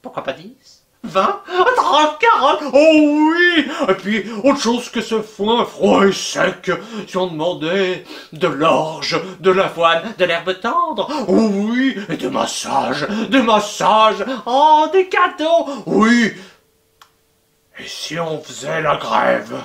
Pourquoi pas 10? 20, 30 carottes, oh oui! Et puis, autre chose que ce foin froid et sec, si on demandait de l'orge, de l'avoine, de l'herbe tendre, oh oui! Et des massages, oh, des cadeaux, oui! Et si on faisait la grève?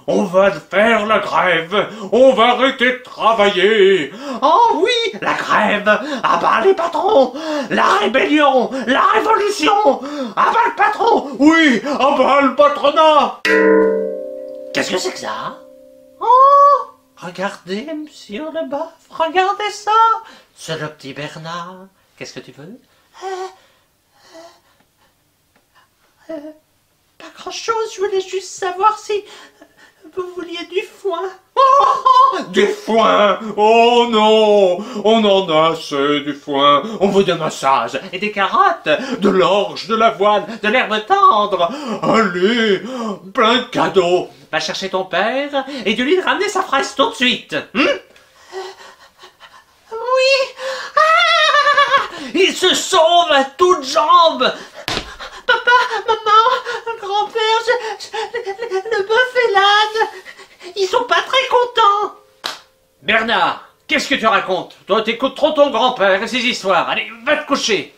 On va faire la grève, on va arrêter de travailler. Oh oui, la grève, à bas les patrons, la rébellion, la révolution, à bas le patron, oui, à bas le patronat. Qu'est-ce que c'est que ça? Oh, regardez, monsieur Leboeuf, regardez ça. C'est le petit Bernard. Qu'est-ce que tu veux? Pas grand-chose, je voulais juste savoir si... vous vouliez du foin? Oh, du foin? Oh non, on en a assez du foin. On veut des massages et des carottes, de l'orge, de l'avoine, de l'herbe tendre. Allez, plein de cadeaux. Va chercher ton père et dis-lui de ramener sa fraise tout de suite. Oui. Il se sauve à toutes jambes. Papa, maman, grand-père, le bœuf et l'âne, ils sont pas très contents. Bernard, qu'est-ce que tu racontes? Toi, t'écoutes trop ton grand-père et ses histoires. Allez, va te coucher.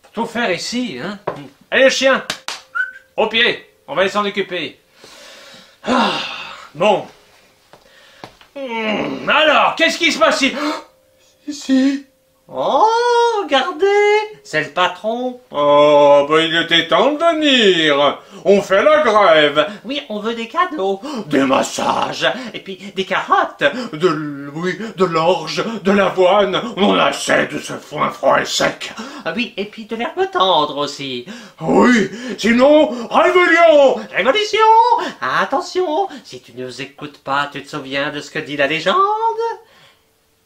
Faut tout faire ici, hein. Allez, le chien, au pied, on va aller s'en occuper. Bon. Alors, qu'est-ce qui se passe ici? Ici. Oh, regardez, c'est le patron. Oh, ben il était temps de venir. On fait la grève. Oui, on veut des cadeaux, des massages, et puis des carottes, de l'orge, de l'avoine. On en a assez de ce foin froid et sec. Ah oui, et puis de l'herbe tendre aussi. Oui, sinon, rébellion. Révolution. Attention, si tu ne nous écoutes pas, tu te souviens de ce que dit la légende?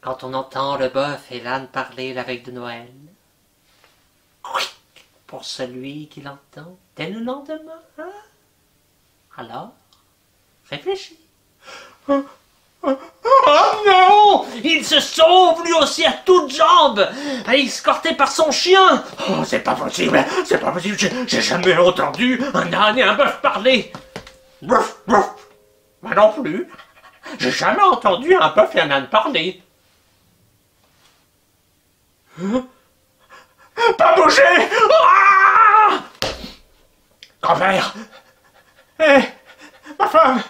Quand on entend le bœuf et l'âne parler la veille de Noël, pour celui qui l'entend dès le lendemain, hein? Alors, réfléchis. Oh non! Il se sauve lui aussi à toutes jambes, escorté par son chien. Oh, c'est pas possible, j'ai jamais entendu un âne et un bœuf parler. Bouf, bouf. Moi non plus, j'ai jamais entendu un bœuf et un âne parler. Pas bouger! Ah! Grand-père! Ma femme!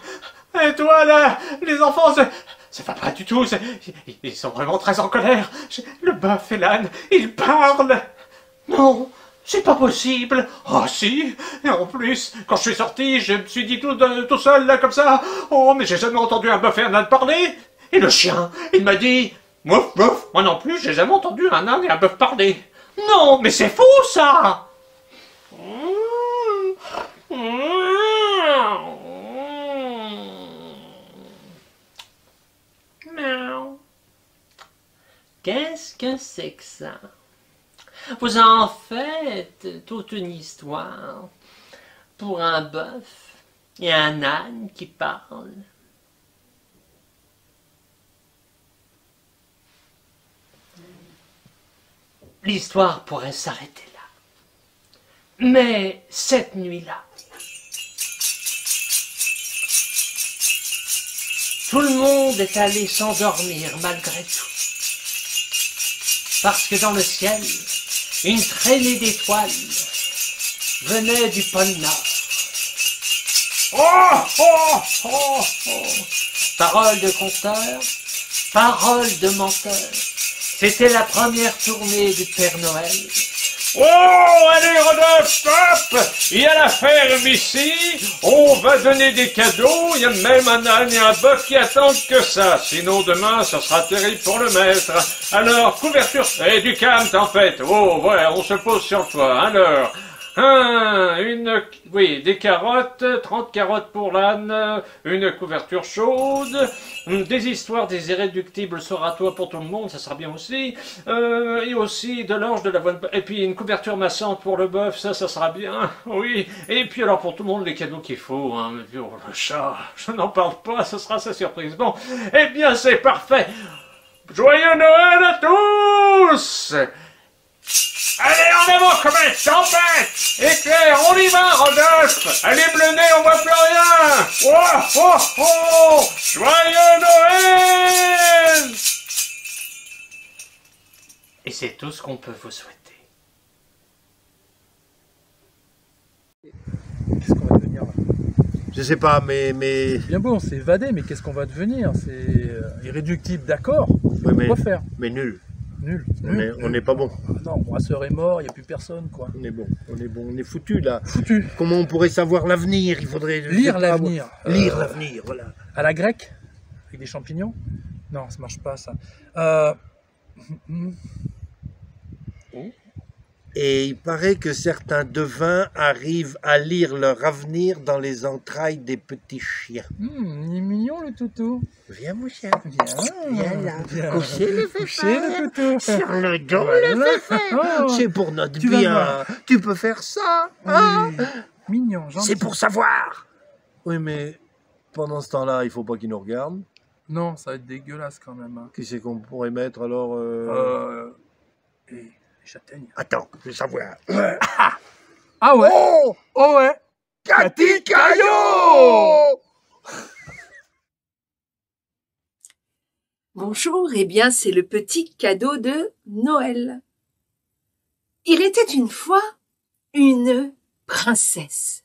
Et toi, là, les enfants, ça va pas du tout, ils sont vraiment très en colère. Le bœuf et l'âne, ils parlent! Non, c'est pas possible! Oh si! Et en plus, quand je suis sorti, je me suis dit tout seul, là, comme ça, oh, mais j'ai jamais entendu un bœuf et un âne parler! Et le chien, il m'a dit... Mouf, mouf. Moi non plus, j'ai jamais entendu un âne et un bœuf parler. Non, mais c'est fou, ça. Qu'est-ce que c'est que ça? Vous en faites toute une histoire pour un bœuf et un âne qui parlent. L'histoire pourrait s'arrêter là. Mais cette nuit-là, tout le monde est allé s'endormir malgré tout. Parce que dans le ciel, une traînée d'étoiles venait du pôle Nord. Oh, oh, oh, oh. Parole de conteur, parole de menteur. C'était la première tournée du Père Noël. Oh, allez Rodolphe, hop! Il y a la ferme ici, on va donner des cadeaux, il y a même un âne et un bœuf qui attendent que ça, sinon demain ça sera terrible pour le maître. Alors, couverture, et du calme en fait, oh ouais, on se pose sur le toit, alors, Oui, des carottes, 30 carottes pour l'âne, une couverture chaude, des histoires des irréductibles sera toi pour tout le monde, ça sera bien aussi, et aussi de l'orge, de l'avoine, et puis une couverture massante pour le bœuf, ça sera bien, oui, et puis alors pour tout le monde les cadeaux qu'il faut, hein, oh, le chat, je n'en parle pas, ce sera sa surprise. Bon, eh bien c'est parfait. Joyeux Noël à tous! Allez, en avant comme une tempête! Éclair, on y va, Rodolphe! Allez, bleu nez, on voit plus rien! Oh, oh, oh! Joyeux Noël! Et c'est tout ce qu'on peut vous souhaiter. Qu'est-ce qu'on va devenir là? Je sais pas, mais... Bien bon, c'est évadé, mais qu'est-ce qu'on va devenir? C'est irréductible, d'accord. Ouais, Quoi faire? Mais nul. Nul. On n'est pas bon. Non, ma soeur est mort, il n'y a plus personne, quoi. On est bon, on est foutu là. Foutu. Comment on pourrait savoir l'avenir? Il faudrait... Lire l'avenir. Lire l'avenir, voilà. À la grecque? Avec des champignons? Non, ça marche pas, ça. Et il paraît que certains devins arrivent à lire leur avenir dans les entrailles des petits chiens. Il est mignon, le toutou. Viens, mon chien. Viens là. Viens. Couchez le toutou. Sur le dos, Voilà. le féfé. Oh. C'est pour notre Tu vas bien. voir. Tu peux faire ça. Hein? Oui. Mignon, gentil. C'est pour savoir. Oui, mais pendant ce temps-là, il faut pas qu'ils nous regardent. Non, ça va être dégueulasse quand même. Hein. Qui c'est qu'on pourrait mettre alors Et les châtaignes. Attends, je veux savoir. Ah ouais? Oh ouais. Cathy Caillot! Bonjour, eh bien c'est le petit cadeau de Noël. Il était une fois une princesse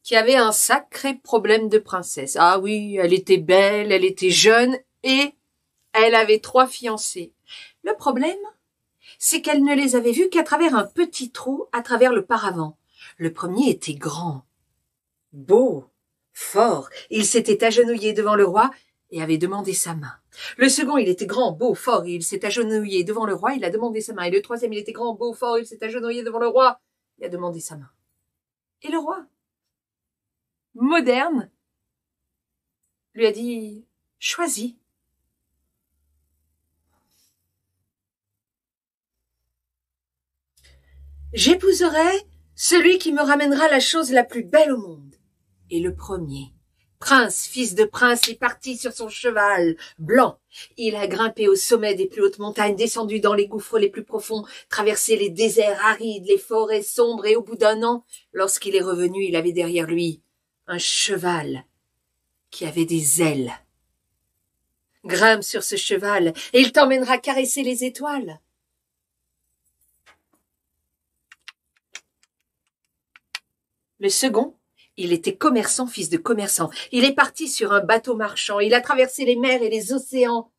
qui avait un sacré problème de princesse. Ah oui, elle était belle, elle était jeune et elle avait 3 fiancés. Le problème, c'est qu'elle ne les avait vus qu'à travers un petit trou à travers le paravent. Le premier était grand, beau, fort. Il s'était agenouillé devant le roi et avait demandé sa main. Le second, il était grand, beau, fort, et il s'est agenouillé devant le roi, il a demandé sa main. Et le troisième, il était grand, beau, fort, il s'est agenouillé devant le roi, il a demandé sa main. Et le roi, moderne, lui a dit « Choisis ». J'épouserai celui qui me ramènera la chose la plus belle au monde. Et le premier, prince, fils de prince, est parti sur son cheval blanc. Il a grimpé au sommet des plus hautes montagnes, descendu dans les gouffres les plus profonds, traversé les déserts arides, les forêts sombres, et au bout d'1 an, lorsqu'il est revenu, il avait derrière lui un cheval qui avait des ailes. Grimpe sur ce cheval et il t'emmènera caresser les étoiles. Le second, il était commerçant, fils de commerçant. Il est parti sur un bateau marchand. Il a traversé les mers et les océans.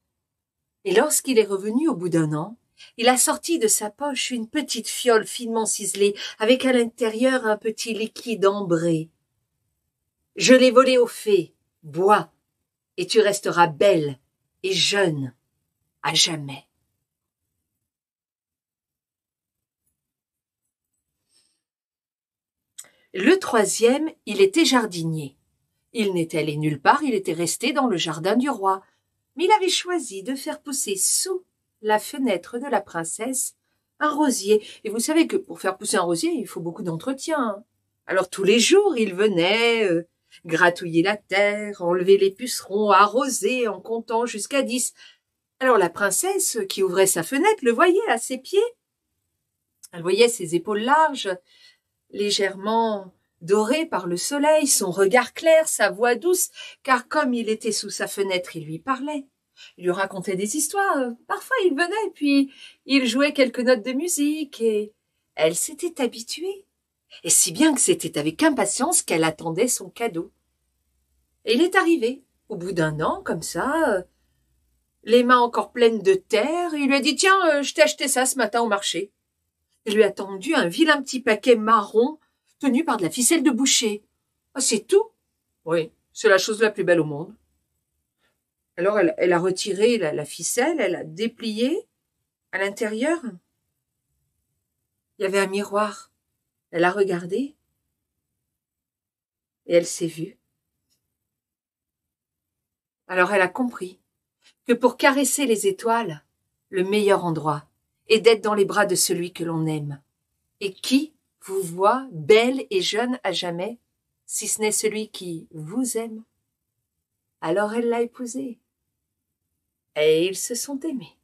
Et lorsqu'il est revenu au bout d'1 an, il a sorti de sa poche une petite fiole finement ciselée, avec à l'intérieur un petit liquide ambré. Je l'ai volé aux fées. Bois, et tu resteras belle et jeune à jamais. Le troisième, il était jardinier. Il n'était allé nulle part, il était resté dans le jardin du roi. Mais il avait choisi de faire pousser sous la fenêtre de la princesse un rosier. Et vous savez que pour faire pousser un rosier, il faut beaucoup d'entretien. Alors tous les jours, il venait gratouiller la terre, enlever les pucerons, arroser en comptant jusqu'à 10. Alors la princesse, qui ouvrait sa fenêtre, le voyait à ses pieds. Elle voyait ses épaules larges, légèrement doré par le soleil, son regard clair, sa voix douce, car comme il était sous sa fenêtre, il lui parlait. Il lui racontait des histoires. Parfois, il venait, puis il jouait quelques notes de musique, et elle s'était habituée. Et si bien que c'était avec impatience qu'elle attendait son cadeau. Et il est arrivé, au bout d'1 an, comme ça, les mains encore pleines de terre, il lui a dit « Tiens, je t'ai acheté ça ce matin au marché ». Il lui a tendu un vilain petit paquet marron tenu par de la ficelle de boucher. « C'est tout ?»« Oui, c'est la chose la plus belle au monde. » Alors elle a retiré la ficelle, elle a déplié. À l'intérieur, il y avait un miroir Elle a regardé et elle s'est vue. Alors elle a compris que pour caresser les étoiles, le meilleur endroit est d'être dans les bras de celui que l'on aime. Et qui vous voit belle et jeune à jamais, si ce n'est celui qui vous aime? Alors elle l'a épousé. Et ils se sont aimés.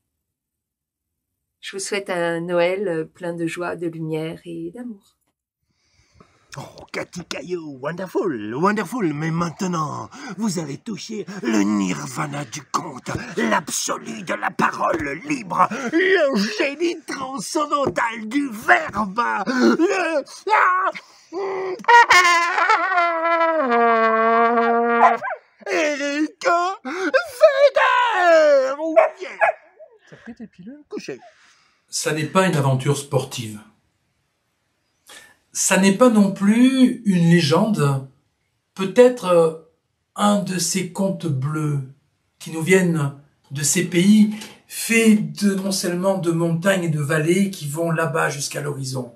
Je vous souhaite un Noël plein de joie, de lumière et d'amour. Oh, Cathy Caillou, wonderful, wonderful, mais maintenant, vous allez toucher le nirvana du conte, l'absolu de la parole libre, le génie transcendantal du verbe, Eric Vedder! Oh yeah! T'as pris tes pilules? Couché. Ça n'est pas une aventure sportive. Ça n'est pas non plus une légende, peut-être un de ces contes bleus qui nous viennent de ces pays faits de non seulement de montagnes et de vallées qui vont là-bas jusqu'à l'horizon.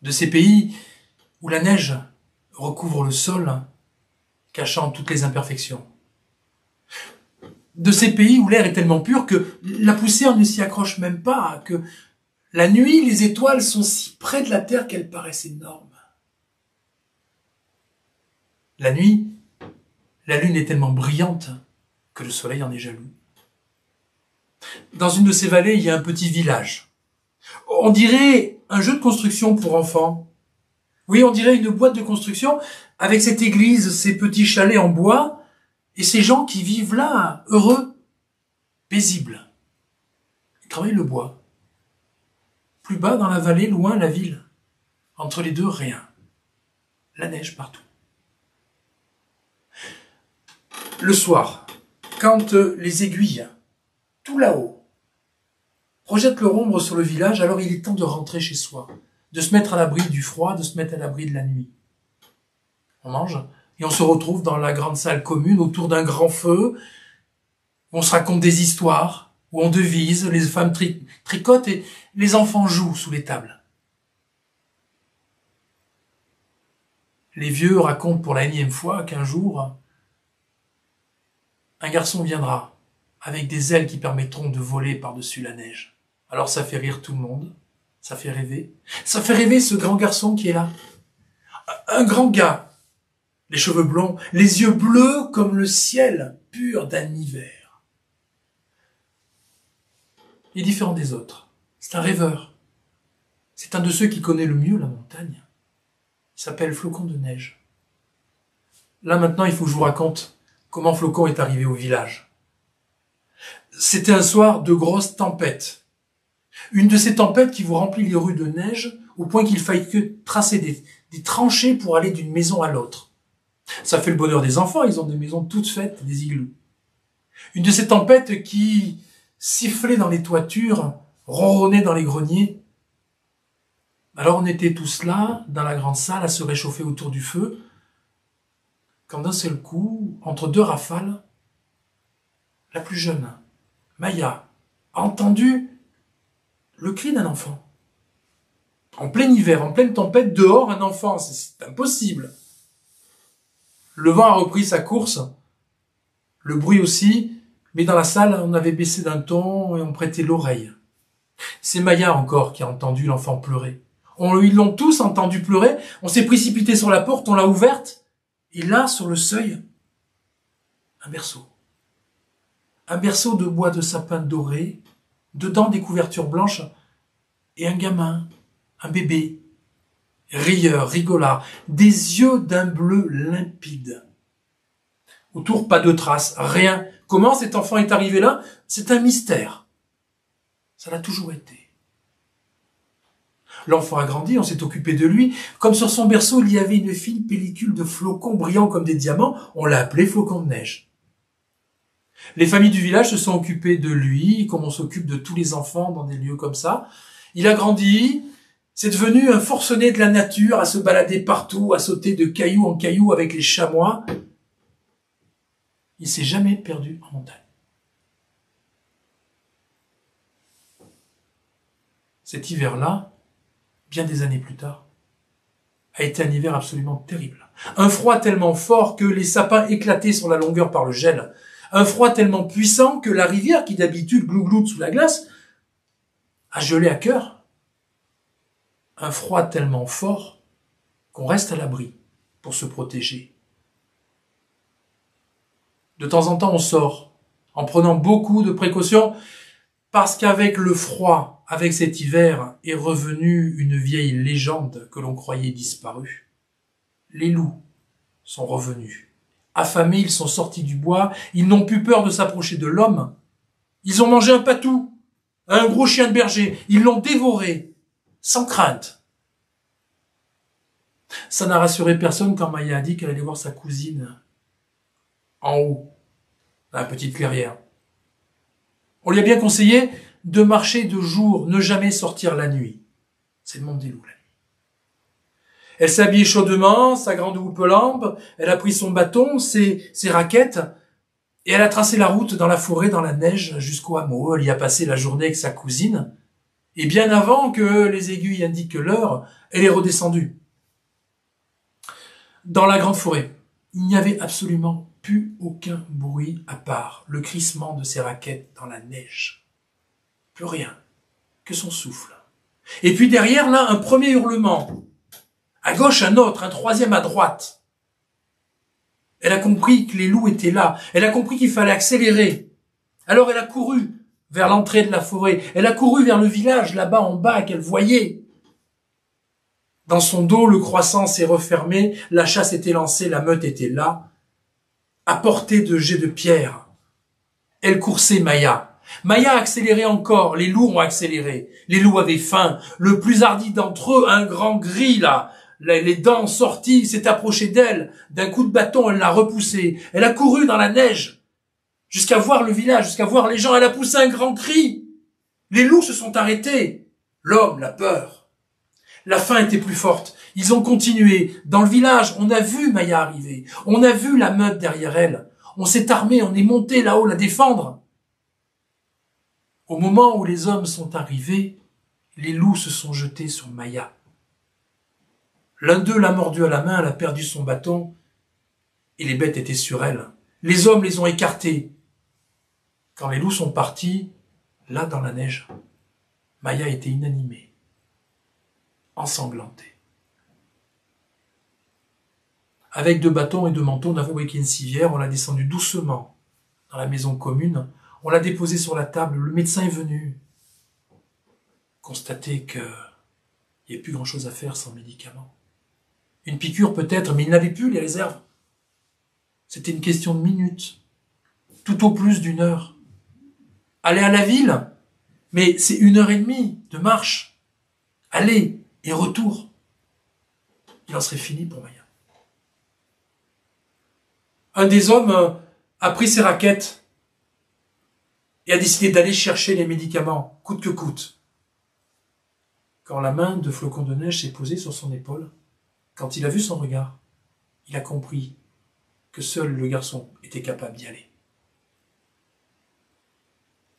De ces pays où la neige recouvre le sol, cachant toutes les imperfections. De ces pays où l'air est tellement pur que la poussière ne s'y accroche même pas, que la nuit, les étoiles sont si près de la terre qu'elles paraissent énormes. La nuit, la lune est tellement brillante que le soleil en est jaloux. Dans une de ces vallées, il y a un petit village. On dirait un jeu de construction pour enfants. Oui, on dirait une boîte de construction avec cette église, ces petits chalets en bois et ces gens qui vivent là, heureux, paisibles. Ils travaillent le bois. Plus bas, dans la vallée, loin, la ville. Entre les deux, rien. La neige partout. Le soir, quand les aiguilles, tout là-haut, projettent leur ombre sur le village, alors il est temps de rentrer chez soi, de se mettre à l'abri du froid, de se mettre à l'abri de la nuit. On mange et on se retrouve dans la grande salle commune autour d'un grand feu, où on se raconte des histoires, où on devise, les femmes tricotent et les enfants jouent sous les tables. Les vieux racontent pour la énième fois qu'un jour, un garçon viendra avec des ailes qui permettront de voler par-dessus la neige. Alors ça fait rire tout le monde, ça fait rêver. Ça fait rêver ce grand garçon qui est là. Un grand gars, les cheveux blonds, les yeux bleus comme le ciel pur d'un hiver. Il est différent des autres. C'est un rêveur. C'est un de ceux qui connaît le mieux la montagne. Il s'appelle Flocon de neige. Là maintenant, il faut que je vous raconte comment Flocon est arrivé au village. C'était un soir de grosse tempête. Une de ces tempêtes qui vous remplit les rues de neige au point qu'il faille que tracer des tranchées pour aller d'une maison à l'autre. Ça fait le bonheur des enfants, ils ont des maisons toutes faites, des igloos. Une de ces tempêtes qui sifflait dans les toitures, ronronnait dans les greniers. Alors on était tous là, dans la grande salle, à se réchauffer autour du feu, quand d'un seul coup, entre deux rafales, la plus jeune, Maya, a entendu le cri d'un enfant. En plein hiver, en pleine tempête, dehors, un enfant, c'est impossible. Le vent a repris sa course, le bruit aussi, mais dans la salle, on avait baissé d'un ton et on prêtait l'oreille. C'est Maya encore qui a entendu l'enfant pleurer. Ils l'ont tous entendu pleurer, on s'est précipité sur la porte, on l'a ouverte, et là, sur le seuil, un berceau. Un berceau de bois de sapin doré, dedans des couvertures blanches, et un gamin, un bébé, rieur, rigolard, des yeux d'un bleu limpide. Autour, pas de traces, rien. Comment cet enfant est arrivé là? C'est un mystère. Ça l'a toujours été. L'enfant a grandi, on s'est occupé de lui. Comme sur son berceau, il y avait une fine pellicule de flocons brillants comme des diamants, on l'a appelé Flocon de neige. Les familles du village se sont occupées de lui, comme on s'occupe de tous les enfants dans des lieux comme ça. Il a grandi, c'est devenu un forcené de la nature, à se balader partout, à sauter de caillou en caillou avec les chamois. Il s'est jamais perdu en montagne. Cet hiver-là, bien des années plus tard, a été un hiver absolument terrible. Un froid tellement fort que les sapins éclataient sur la longueur par le gel. Un froid tellement puissant que la rivière, qui d'habitude glougloute sous la glace, a gelé à cœur. Un froid tellement fort qu'on reste à l'abri pour se protéger. De temps en temps, on sort en prenant beaucoup de précautions parce qu'avec le froid, avec cet hiver, est revenue une vieille légende que l'on croyait disparue. Les loups sont revenus. Affamés, ils sont sortis du bois, ils n'ont plus peur de s'approcher de l'homme. Ils ont mangé un patou, un gros chien de berger, ils l'ont dévoré, sans crainte. Ça n'a rassuré personne quand Maya a dit qu'elle allait voir sa cousine en haut, dans la petite clairière. On lui a bien conseillé de marcher de jour, ne jamais sortir la nuit. C'est le monde des loups, la nuit. Elle s'est habillée chaudement, sa grande houppe-lampe, elle a pris son bâton, ses raquettes, et elle a tracé la route dans la forêt, dans la neige, jusqu'au hameau. Elle y a passé la journée avec sa cousine, et bien avant que les aiguilles indiquent l'heure, elle est redescendue. Dans la grande forêt, il n'y avait absolument plus aucun bruit à part le crissement de ses raquettes dans la neige. Plus rien que son souffle. Et puis derrière, là, un premier hurlement. À gauche, un autre, un troisième à droite. Elle a compris que les loups étaient là. Elle a compris qu'il fallait accélérer. Alors elle a couru vers l'entrée de la forêt. Elle a couru vers le village, là-bas en bas, qu'elle voyait. Dans son dos, le croissant s'est refermé, la chasse était lancée, la meute était là, à portée de jets de pierre. Elle coursait Maya. Maya a accéléré encore, les loups ont accéléré. Les loups avaient faim. Le plus hardi d'entre eux, un grand gris là, les dents sorties, s'est approché d'elle. D'un coup de bâton, elle l'a repoussé. Elle a couru dans la neige, jusqu'à voir le village, jusqu'à voir les gens. Elle a poussé un grand cri. Les loups se sont arrêtés. L'homme, la peur. La faim était plus forte. Ils ont continué. Dans le village, on a vu Maya arriver. On a vu la meute derrière elle. On s'est armé, on est monté là-haut la défendre. Au moment où les hommes sont arrivés, les loups se sont jetés sur Maya. L'un d'eux l'a mordue à la main, elle a perdu son bâton, et les bêtes étaient sur elle. Les hommes les ont écartés. Quand les loups sont partis, là dans la neige, Maya était inanimée, ensanglantée. Avec 2 bâtons et 2 manteaux, on a fabriqué une civière, on l'a descendue doucement dans la maison commune, on l'a déposée sur la table, le médecin est venu constater qu'il n'y avait plus grand-chose à faire sans médicaments. Une piqûre peut-être, mais il n'avait plus les réserves. C'était une question de minutes, tout au plus d'1 heure. Aller à la ville, mais c'est 1h30 de marche. Aller et retour. Il en serait fini pour Maya. Un des hommes a pris ses raquettes et a décidé d'aller chercher les médicaments, coûte que coûte. Quand la main de Flocon de Neige s'est posée sur son épaule, quand il a vu son regard, il a compris que seul le garçon était capable d'y aller.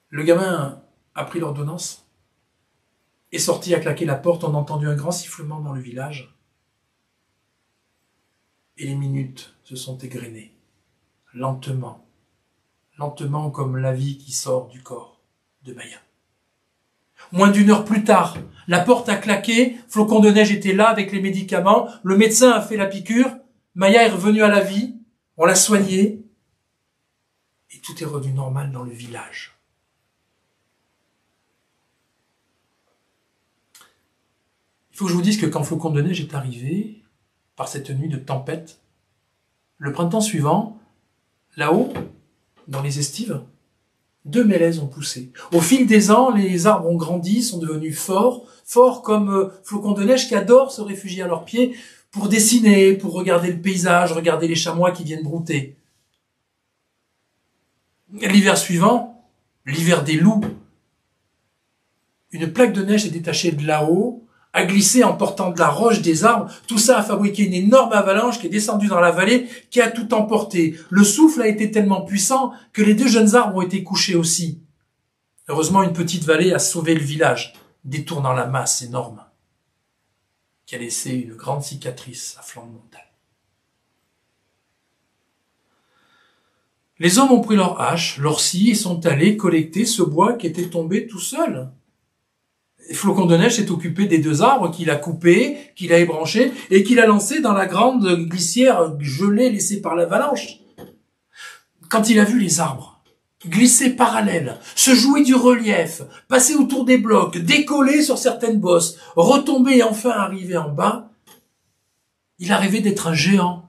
Le gamin a pris l'ordonnance, est sorti à claquer la porte, on a entendu un grand sifflement dans le village, et les minutes se sont égrenées, lentement, lentement comme la vie qui sort du corps de Maya. Moins d'1 heure plus tard, la porte a claqué, Flocon de Neige était là avec les médicaments, le médecin a fait la piqûre, Maya est revenue à la vie, on l'a soignée, et tout est revenu normal dans le village. Il faut que je vous dise que quand Flocon de Neige est arrivé, par cette nuit de tempête, le printemps suivant, là-haut, dans les estives, 2 mélèzes ont poussé. Au fil des ans, les arbres ont grandi, sont devenus forts, forts comme Flocon de Neige qui adore se réfugier à leurs pieds pour dessiner, pour regarder le paysage, regarder les chamois qui viennent brouter. L'hiver suivant, l'hiver des loups, une plaque de neige est détachée de là-haut, a glissé en portant de la roche des arbres. Tout ça a fabriqué une énorme avalanche qui est descendue dans la vallée, qui a tout emporté. Le souffle a été tellement puissant que les 2 jeunes arbres ont été couchés aussi. Heureusement, une petite vallée a sauvé le village, détournant la masse énorme. qui a laissé une grande cicatrice à flanc de montagne. Les hommes ont pris leurs haches, leurs scies et sont allés collecter ce bois qui était tombé tout seul. Et Flocon de Neige s'est occupé des 2 arbres qu'il a coupés, qu'il a ébranchés et qu'il a lancés dans la grande glissière gelée laissée par l'avalanche. Quand il a vu les arbres glisser parallèles, se jouer du relief, passer autour des blocs, décoller sur certaines bosses, retomber et enfin arriver en bas, il a rêvé d'être un géant.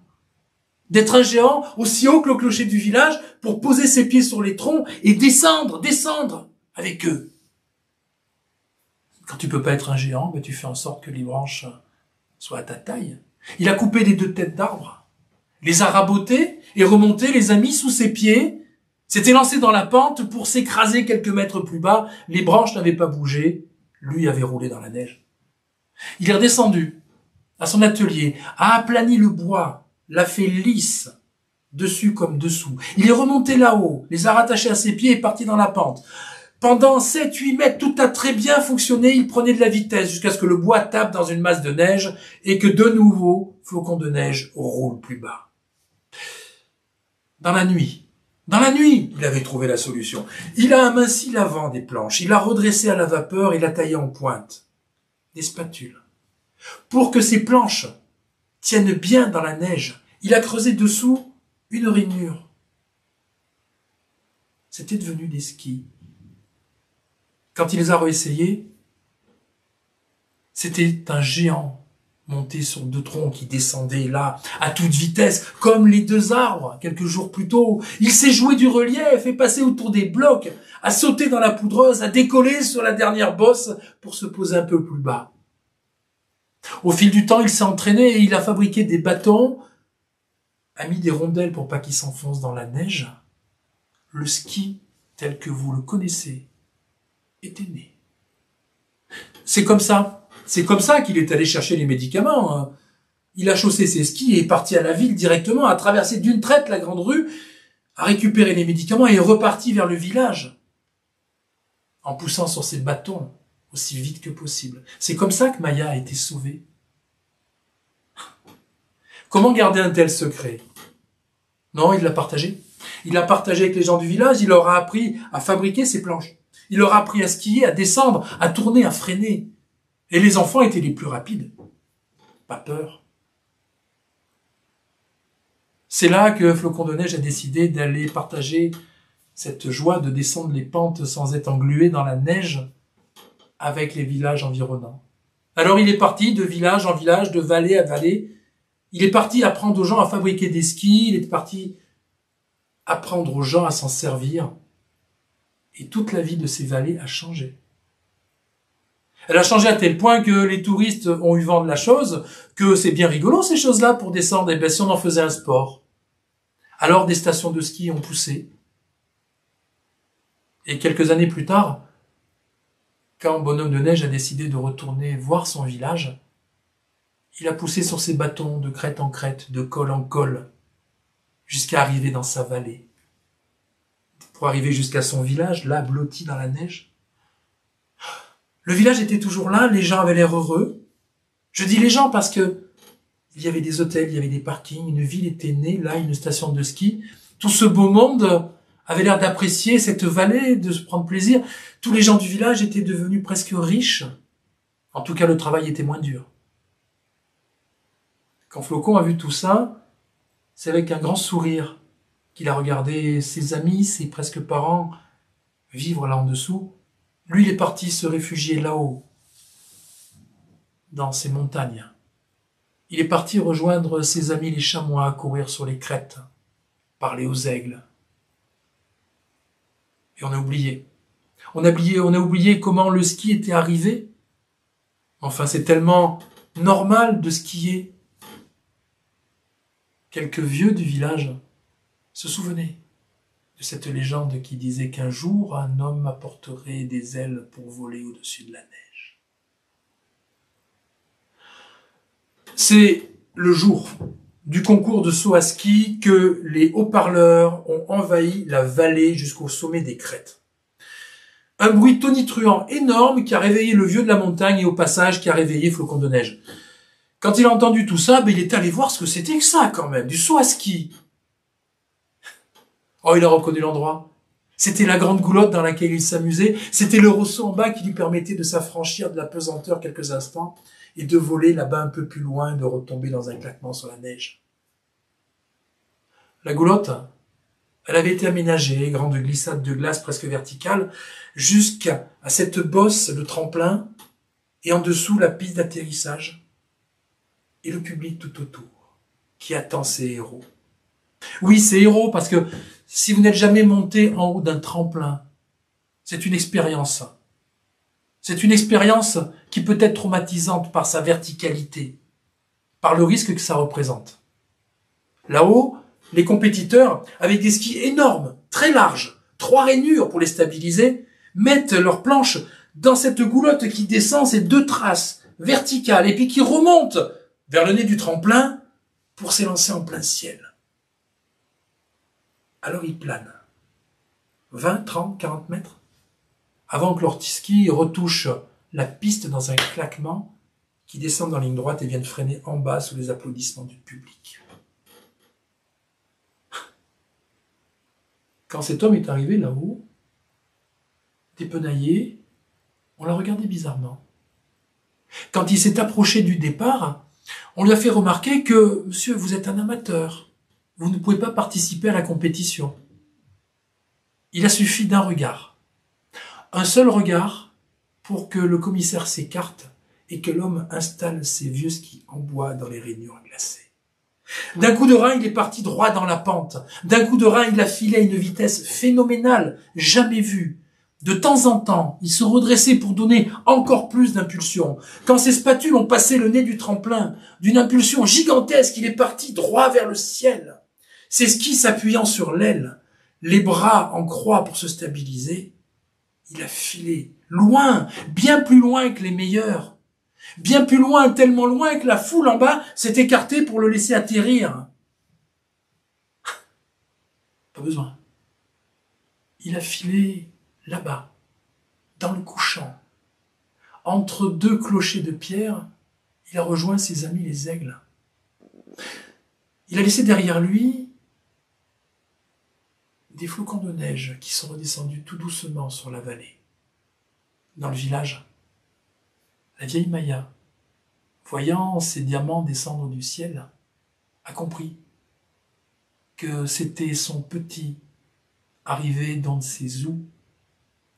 D'être un géant aussi haut que le clocher du village pour poser ses pieds sur les troncs et descendre avec eux. Quand tu peux pas être un géant, ben tu fais en sorte que les branches soient à ta taille. Il a coupé les 2 têtes d'arbres, les a rabotées et remontées, les a mis sous ses pieds, s'était lancé dans la pente pour s'écraser quelques mètres plus bas. Les branches n'avaient pas bougé, lui avait roulé dans la neige. Il est redescendu à son atelier, a aplani le bois, l'a fait lisse, dessus comme dessous. Il est remonté là-haut, les a rattachés à ses pieds et est parti dans la pente. Pendant 7-8 mètres, tout a très bien fonctionné, il prenait de la vitesse jusqu'à ce que le bois tape dans une masse de neige et que de nouveau, Flocon de Neige roule plus bas. Dans la nuit, il avait trouvé la solution. Il a aminci l'avant des planches, il a redressé à la vapeur et l'a taillé en pointe. Des spatules. Pour que ces planches tiennent bien dans la neige, il a creusé dessous une rainure. C'était devenu des skis. Quand il les a réessayés, c'était un géant monté sur 2 troncs qui descendaient là, à toute vitesse, comme les 2 arbres, quelques jours plus tôt. Il s'est joué du relief et passé autour des blocs, a sauté dans la poudreuse, a décollé sur la dernière bosse pour se poser un peu plus bas. Au fil du temps, il s'est entraîné et il a fabriqué des bâtons, a mis des rondelles pour pas qu'il s'enfonce dans la neige. Le ski, tel que vous le connaissez, était né. C'est comme ça qu'il est allé chercher les médicaments. Il a chaussé ses skis et est parti à la ville directement, a traversé d'une traite la grande rue, a récupéré les médicaments et est reparti vers le village, en poussant sur ses bâtons aussi vite que possible. C'est comme ça que Maya a été sauvée. Comment garder un tel secret? Non, il l'a partagé. Il l'a partagé avec les gens du village, il leur a appris à fabriquer ses planches. Il leur a appris à skier, à descendre, à tourner, à freiner. Et les enfants étaient les plus rapides. Pas peur. C'est là que Flocon de Neige a décidé d'aller partager cette joie de descendre les pentes sans être englué dans la neige avec les villages environnants. Alors il est parti de village en village, de vallée à vallée. Il est parti apprendre aux gens à fabriquer des skis, il est parti apprendre aux gens à s'en servir. Et toute la vie de ces vallées a changé. Elle a changé à tel point que les touristes ont eu vent de la chose, que c'est bien rigolo ces choses-là pour descendre, et bien si on en faisait un sport. Alors des stations de ski ont poussé. Et quelques années plus tard, quand Bonhomme de Neige a décidé de retourner voir son village, il a poussé sur ses bâtons de crête en crête, de col en col, jusqu'à arriver dans sa vallée. Pour arriver jusqu'à son village, là, blotti dans la neige. Le village était toujours là, les gens avaient l'air heureux. Je dis les gens parce que il y avait des hôtels, il y avait des parkings, une ville était née, là, une station de ski. Tout ce beau monde avait l'air d'apprécier cette vallée, de se prendre plaisir. Tous les gens du village étaient devenus presque riches. En tout cas, le travail était moins dur. Quand Flocon a vu tout ça, c'est avec un grand sourire qu'il a regardé ses amis, ses presque parents, vivre là en dessous. Lui, il est parti se réfugier là-haut, dans ces montagnes. Il est parti rejoindre ses amis les chamois, courir sur les crêtes, parler aux aigles. Et on a oublié. On a oublié comment le ski était arrivé. Enfin, c'est tellement normal de skier. Quelques vieux du village se souvenaient de cette légende qui disait qu'un jour, un homme apporterait des ailes pour voler au-dessus de la neige. C'est le jour du concours de saut à ski que les haut-parleurs ont envahi la vallée jusqu'au sommet des crêtes. Un bruit tonitruant énorme qui a réveillé le vieux de la montagne et au passage qui a réveillé Flocon de Neige. Quand il a entendu tout ça, il est allé voir ce que c'était que ça quand même, du saut à ski. Oh, il a reconnu l'endroit. C'était la grande goulotte dans laquelle il s'amusait. C'était le ressaut en bas qui lui permettait de s'affranchir de la pesanteur quelques instants et de voler là-bas un peu plus loin et de retomber dans un claquement sur la neige. La goulotte, elle avait été aménagée, grande glissade de glace presque verticale, jusqu'à cette bosse, le tremplin, et en dessous la piste d'atterrissage, et le public tout autour, qui attend ses héros. Oui, ces héros, parce que si vous n'êtes jamais monté en haut d'un tremplin, c'est une expérience. C'est une expérience qui peut être traumatisante par sa verticalité, par le risque que ça représente. Là-haut, les compétiteurs, avec des skis énormes, très larges, 3 rainures pour les stabiliser, mettent leurs planches dans cette goulotte qui descend ces 2 traces verticales et puis qui remonte vers le nez du tremplin pour s'élancer en plein ciel. Alors ils planent. 20, 30, 40 mètres avant que leur ski retouche la piste dans un claquement qui descend en ligne droite et viennent freiner en bas sous les applaudissements du public. Quand cet homme est arrivé là-haut, dépenaillé, on l'a regardé bizarrement. Quand il s'est approché du départ, on lui a fait remarquer que « Monsieur, vous êtes un amateur. Vous ne pouvez pas participer à la compétition. » Il a suffi d'un regard. Un seul regard pour que le commissaire s'écarte et que l'homme installe ses vieux skis en bois dans les rainures glacées. D'un coup de rein, il est parti droit dans la pente. D'un coup de rein, il a filé à une vitesse phénoménale, jamais vue. De temps en temps, il se redressait pour donner encore plus d'impulsion. Quand ses spatules ont passé le nez du tremplin, d'une impulsion gigantesque, il est parti droit vers le ciel. Ses skis s'appuyant sur l'aile, les bras en croix pour se stabiliser, il a filé loin, bien plus loin que les meilleurs. Bien plus loin, tellement loin que la foule en bas s'est écartée pour le laisser atterrir. Pas besoin. Il a filé là-bas, dans le couchant. Entre 2 clochers de pierre, il a rejoint ses amis les aigles. Il a laissé derrière lui des flocons de neige qui sont redescendus tout doucement sur la vallée. Dans le village, la vieille Maya, voyant ces diamants descendre du ciel, a compris que c'était son petit arrivé dans ses eaux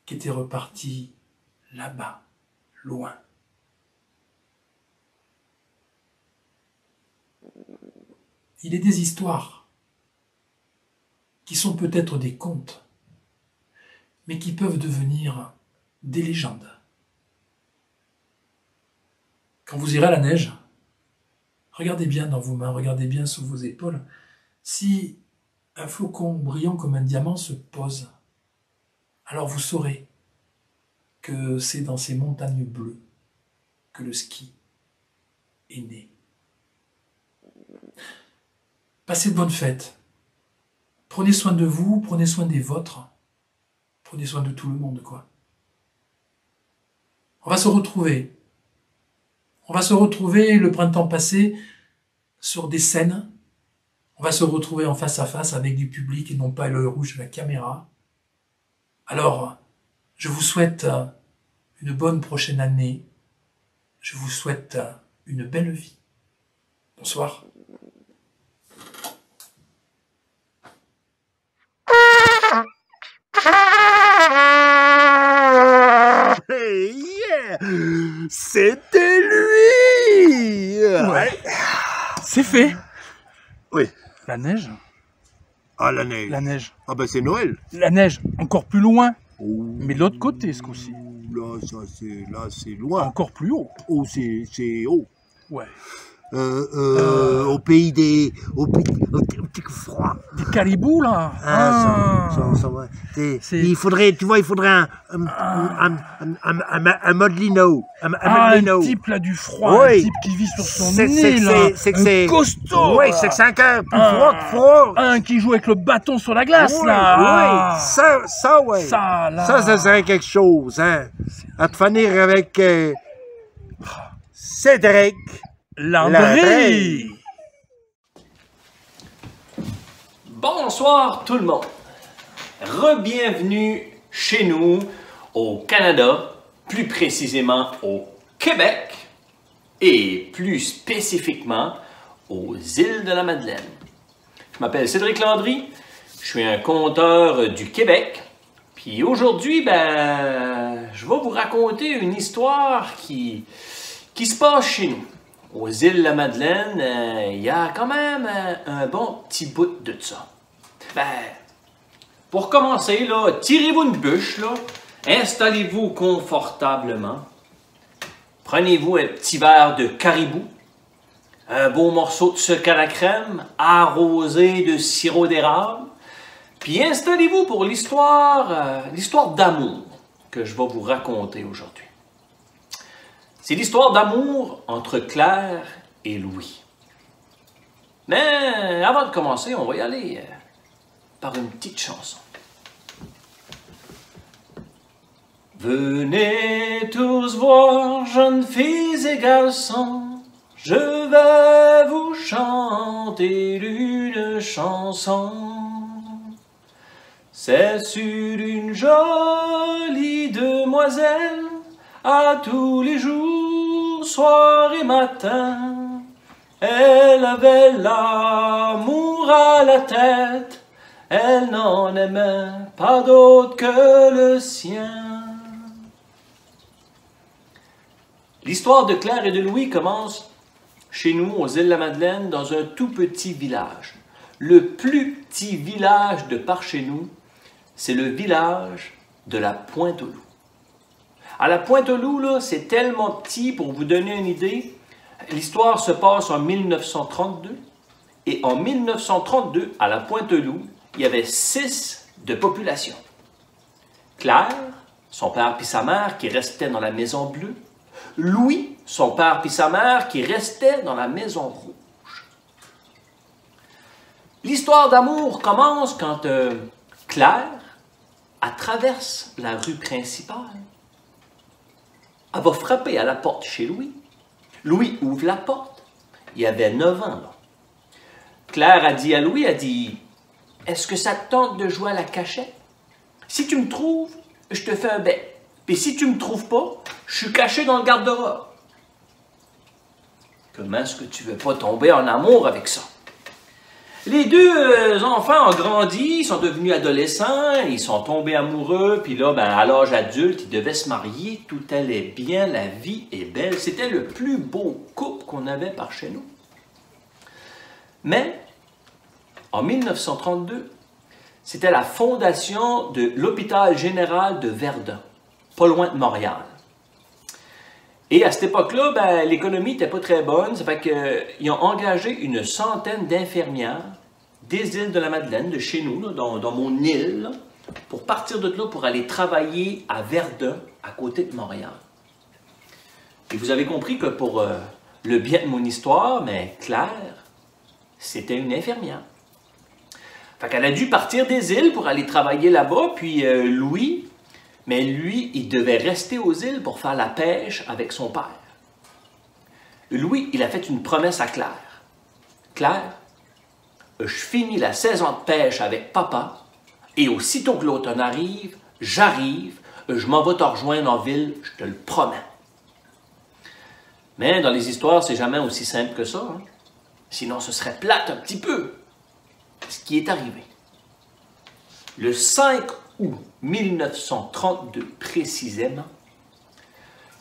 qui était reparti là-bas, loin. Il est des histoires qui sont peut-être des contes, mais qui peuvent devenir des légendes. Quand vous irez à la neige, regardez bien dans vos mains, regardez bien sous vos épaules, si un flocon brillant comme un diamant se pose, alors vous saurez que c'est dans ces montagnes bleues que le ski est né. Passez de bonnes fêtes. Prenez soin de vous, prenez soin des vôtres. Prenez soin de tout le monde, quoi. On va se retrouver. On va se retrouver le printemps passé sur des scènes. On va se retrouver en face à face avec du public et non pas l'œil rouge de la caméra. Alors, je vous souhaite une bonne prochaine année. Je vous souhaite une belle vie. Bonsoir. Hey, yeah. C'était lui. Ouais. C'est fait. Oui. La neige. Ah, la neige. La neige. Ah ben c'est Noël. La neige, encore plus loin. Oh. Mais de l'autre côté, ce coup-ci. Là, c'est loin. Encore plus haut. Oh, c'est haut. Ouais. Au pays des... Au petit froid. Des caribous, là. Ça va. Il faudrait, tu vois, un modelino. Un type, là, du froid. Oui. Un type qui vit sur son nez, là. C'est costaud. Oui, c'est un gars plus froid. Un qui joue avec le bâton sur la glace, oui, là. Oui, ça, ouais. Ça, là. Ça serait quelque chose, hein. À te finir avec Cédric Landry. Bonsoir tout le monde. Re-bienvenue chez nous au Canada, plus précisément au Québec et plus spécifiquement aux îles de la Madeleine. Je m'appelle Cédric Landry, je suis un conteur du Québec. Puis aujourd'hui, je vais vous raconter une histoire qui se passe chez nous. Aux îles de la Madeleine, il y a quand même un bon petit bout de ça. Pour commencer, là, tirez-vous une bûche, là, installez-vous confortablement, prenez-vous un petit verre de caribou, un beau morceau de sucre à la crème, arrosé de sirop d'érable, puis installez-vous pour l'histoire d'amour que je vais vous raconter aujourd'hui. C'est l'histoire d'amour entre Claire et Louis. Mais avant de commencer, on va y aller par une petite chanson. Venez tous voir, jeunes filles et garçons, je vais vous chanter une chanson. C'est sur une jolie demoiselle, à tous les jours, soir et matin. Elle avait l'amour à la tête, elle n'en aimait pas d'autre que le sien. L'histoire de Claire et de Louis commence chez nous, aux îles de la Madeleine, dans un tout petit village. Le plus petit village de par chez nous, c'est le village de la Pointe-aux-Loups. À la Pointe-aux-Loups, là, c'est tellement petit, pour vous donner une idée, l'histoire se passe en 1932, et en 1932, à la Pointe-aux-Loups, il y avait 6 de population. Claire, son père puis sa mère qui restaient dans la maison bleue, Louis, son père puis sa mère qui restaient dans la maison rouge. L'histoire d'amour commence quand Claire, elle traverse la rue principale. Elle va frapper à la porte chez Louis. Louis ouvre la porte. Il y avait 9 ans, là. Claire a dit à Louis, elle dit, « Est-ce que ça te tente de jouer à la cachette? Si tu me trouves, je te fais un bec. Puis si tu me trouves pas, je suis caché dans le garde-robe. » Comment est-ce que tu veux pas tomber en amour avec ça? Les deux enfants ont grandi, ils sont devenus adolescents, ils sont tombés amoureux, puis là, à l'âge adulte, ils devaient se marier, tout allait bien, la vie est belle. C'était le plus beau couple qu'on avait par chez nous. Mais, en 1932, c'était la fondation de l'hôpital général de Verdun, pas loin de Montréal. Et à cette époque-là, l'économie n'était pas très bonne, ça fait qu'ils ont engagé une centaine d'infirmières des îles de la Madeleine, de chez nous, là, dans mon île, là, pour partir de là, pour aller travailler à Verdun, à côté de Montréal. Et vous avez compris que pour le bien de mon histoire, mais Claire, c'était une infirmière. Fait qu'elle a dû partir des îles pour aller travailler là-bas, puis Louis, mais lui, il devait rester aux îles pour faire la pêche avec son père. Louis, il a fait une promesse à Claire. Claire, je finis la saison de pêche avec papa, et aussitôt que l'automne arrive, j'arrive, je m'en vais te rejoindre en ville, je te le promets. Mais dans les histoires, c'est jamais aussi simple que ça. Hein? Sinon, ce serait plate un petit peu. Ce qui est arrivé. Le 5 août 1932 précisément,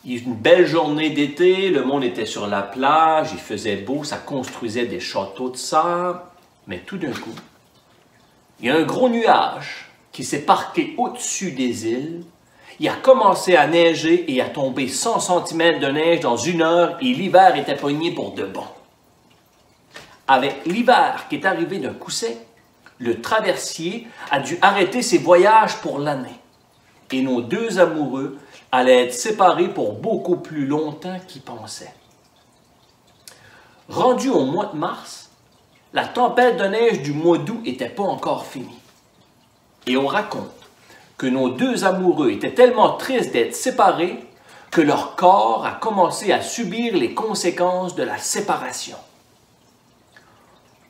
une belle journée d'été, le monde était sur la plage, il faisait beau, ça construisait des châteaux de sable, mais tout d'un coup, il y a un gros nuage qui s'est parqué au-dessus des îles, il a commencé à neiger et à tomber 100 cm de neige dans 1 heure et l'hiver était pogné pour de bon. Avec l'hiver qui est arrivé d'un coup sec, le traversier a dû arrêter ses voyages pour l'année. Et nos deux amoureux allaient être séparés pour beaucoup plus longtemps qu'ils pensaient. Rendu au mois de mars, la tempête de neige du mois d'août n'était pas encore finie. Et on raconte que nos deux amoureux étaient tellement tristes d'être séparés que leur corps a commencé à subir les conséquences de la séparation.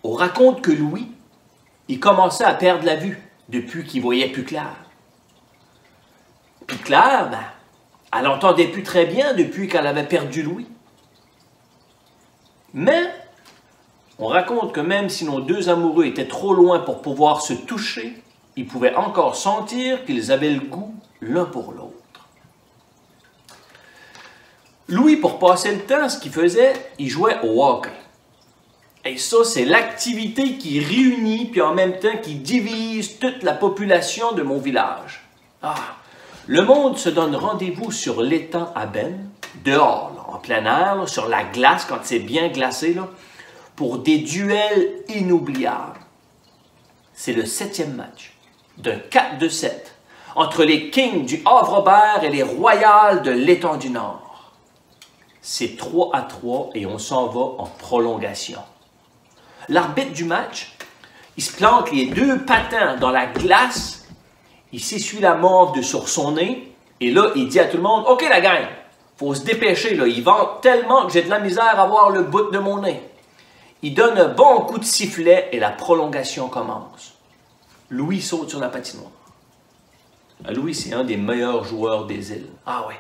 On raconte que Louis, il commençait à perdre la vue depuis qu'il voyait plus clair. Puis Claire, ben, elle n'entendait plus très bien depuis qu'elle avait perdu Louis. Mais on raconte que même si nos deux amoureux étaient trop loin pour pouvoir se toucher, ils pouvaient encore sentir qu'ils avaient le goût l'un pour l'autre. Louis, pour passer le temps, ce qu'il faisait, il jouait au hockey. Et ça, c'est l'activité qui réunit, puis en même temps qui divise toute la population de mon village. Ah, le monde se donne rendez-vous sur l'étang à Ben, dehors, là, en plein air, là, sur la glace, quand c'est bien glacé, là, pour des duels inoubliables. C'est le 7e match, d'un 4-7, entre les Kings du Havre-Robert et les Royals de l'étang du Nord. C'est 3-3 et on s'en va en prolongation. L'arbitre du match, il se plante les deux patins dans la glace, il s'essuie la morve de sur son nez, et là, il dit à tout le monde, « OK, la gang, faut se dépêcher, là. Il vente tellement que j'ai de la misère à voir le bout de mon nez. » Il donne un bon coup de sifflet et la prolongation commence. Louis saute sur la patinoire. Louis, c'est un des meilleurs joueurs des îles. Ah ouais.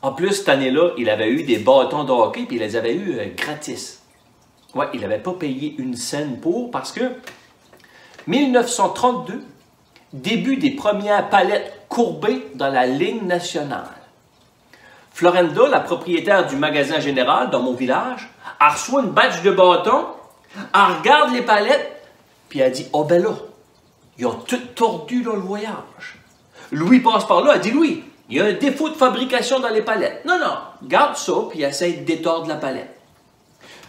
En plus, cette année-là, il avait eu des bâtons de hockey, puis il les avait eus gratis. Ouais, il n'avait pas payé une scène pour, parce que 1932, début des premières palettes courbées dans la ligne nationale. Florenda, la propriétaire du magasin général dans mon village, elle reçoit une batch de bâtons, elle regarde les palettes, puis elle dit « Oh ben là, ils ont tout tordu dans le voyage. » Louis passe par là, elle dit « Louis, il y a un défaut de fabrication dans les palettes. Non, non, garde ça, puis essaye de détordre la palette. »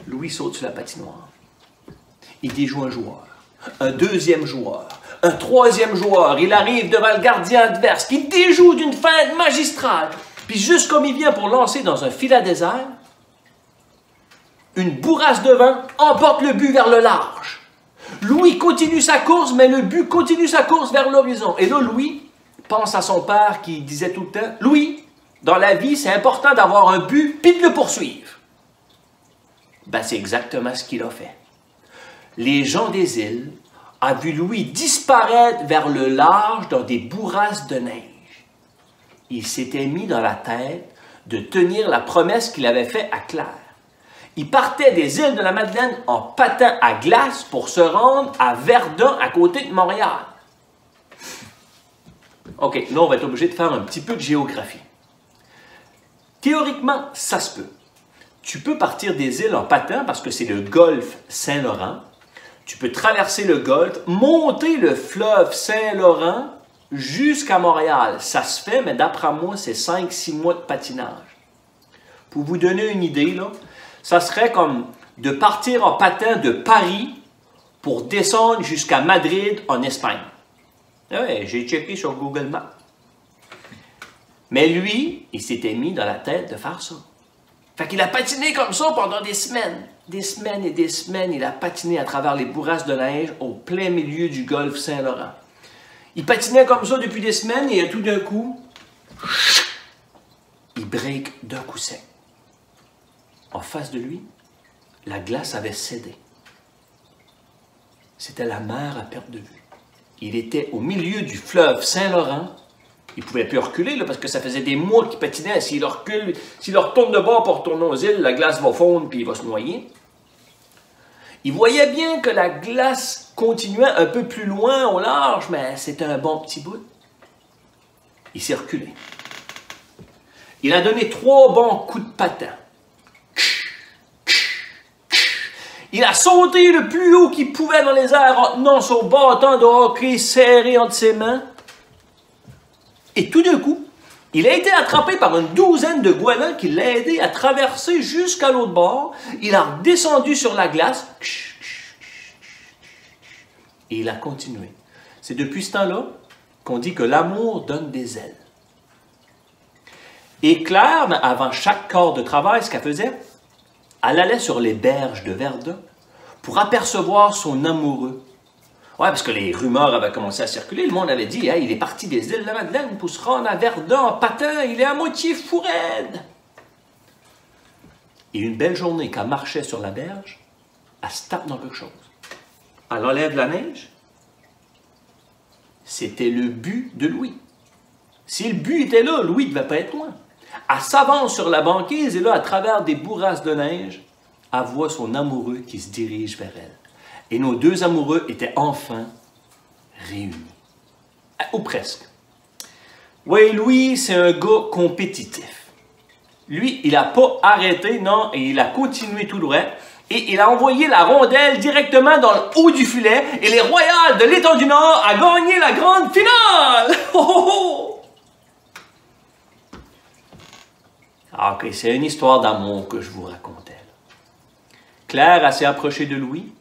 Louis saute sur la patinoire. Il déjoue un joueur, un deuxième joueur, un troisième joueur. Il arrive devant le gardien adverse qui déjoue d'une feinte magistrale. Puis juste comme il vient pour lancer dans un filet désert, une bourrasse de vent emporte le but vers le large. Louis continue sa course, mais le but continue sa course vers l'horizon. Et là, Louis pense à son père qui disait tout le temps, « Louis, dans la vie, c'est important d'avoir un but puis de le poursuivre. » Ben, c'est exactement ce qu'il a fait. Les gens des îles ont vu Louis disparaître vers le large dans des bourrasques de neige. Il s'était mis dans la tête de tenir la promesse qu'il avait faite à Claire. Il partait des îles de la Madeleine en patin à glace pour se rendre à Verdun, à côté de Montréal. OK, là, on va être obligé de faire un petit peu de géographie. Théoriquement, ça se peut. Tu peux partir des îles en patin parce que c'est le golfe Saint-Laurent. Tu peux traverser le golfe, monter le fleuve Saint-Laurent jusqu'à Montréal. Ça se fait, mais d'après moi, c'est 5-6 mois de patinage. Pour vous donner une idée, là, ça serait comme de partir en patin de Paris pour descendre jusqu'à Madrid en Espagne. Ouais, j'ai checké sur Google Maps. Mais lui, il s'était mis dans la tête de faire ça. Fait qu'il a patiné comme ça pendant des semaines. Des semaines et des semaines, il a patiné à travers les bourrasques de neige au plein milieu du golfe Saint-Laurent. Il patinait comme ça depuis des semaines et tout d'un coup, il break d'un coup sec. En face de lui, la glace avait cédé. C'était la mer à perte de vue. Il était au milieu du fleuve Saint-Laurent. Il ne pouvait plus reculer là, parce que ça faisait des mois qu'il patinait. S'il recule, s'il retourne de bord pour retourner aux îles, la glace va fondre puis il va se noyer. Il voyait bien que la glace continuait un peu plus loin au large, mais c'était un bon petit bout. Il s'est reculé. Il a donné 3 bons coups de patin. Il a sauté le plus haut qu'il pouvait dans les airs en tenant son bâton de hockey serré entre ses mains. Et tout d'un coup, il a été attrapé par une douzaine de goélands qui l'ont aidé à traverser jusqu'à l'autre bord. Il a redescendu sur la glace. Et il a continué. C'est depuis ce temps-là qu'on dit que l'amour donne des ailes. Et Claire, avant chaque corps de travail, ce qu'elle faisait, elle allait sur les berges de Verdun pour apercevoir son amoureux, Ouais, parce que les rumeurs avaient commencé à circuler. Le monde avait dit, hey, il est parti des îles de la Madeleine pour se rendre à Verdun en patin. Il est à moitié fou raide. Et une belle journée, quand elle marchait sur la berge, elle se tape dans quelque chose. Elle enlève la neige. C'était le but de Louis. Si le but était là, Louis ne devait pas être loin. Elle s'avance sur la banquise et là, à travers des bourrasques de neige, elle voit son amoureux qui se dirige vers elle. Et nos deux amoureux étaient enfin réunis. Ou presque. Oui, Louis, c'est un gars compétitif. Lui, il n'a pas arrêté, non, et il a continué tout droit. Et il a envoyé la rondelle directement dans le haut du filet. Et les Royals de l'État du Nord a gagné la grande finale! Oh, oh, oh! Ah, ok, c'est une histoire d'amour que je vous racontais. Claire s'est approchée de Louis.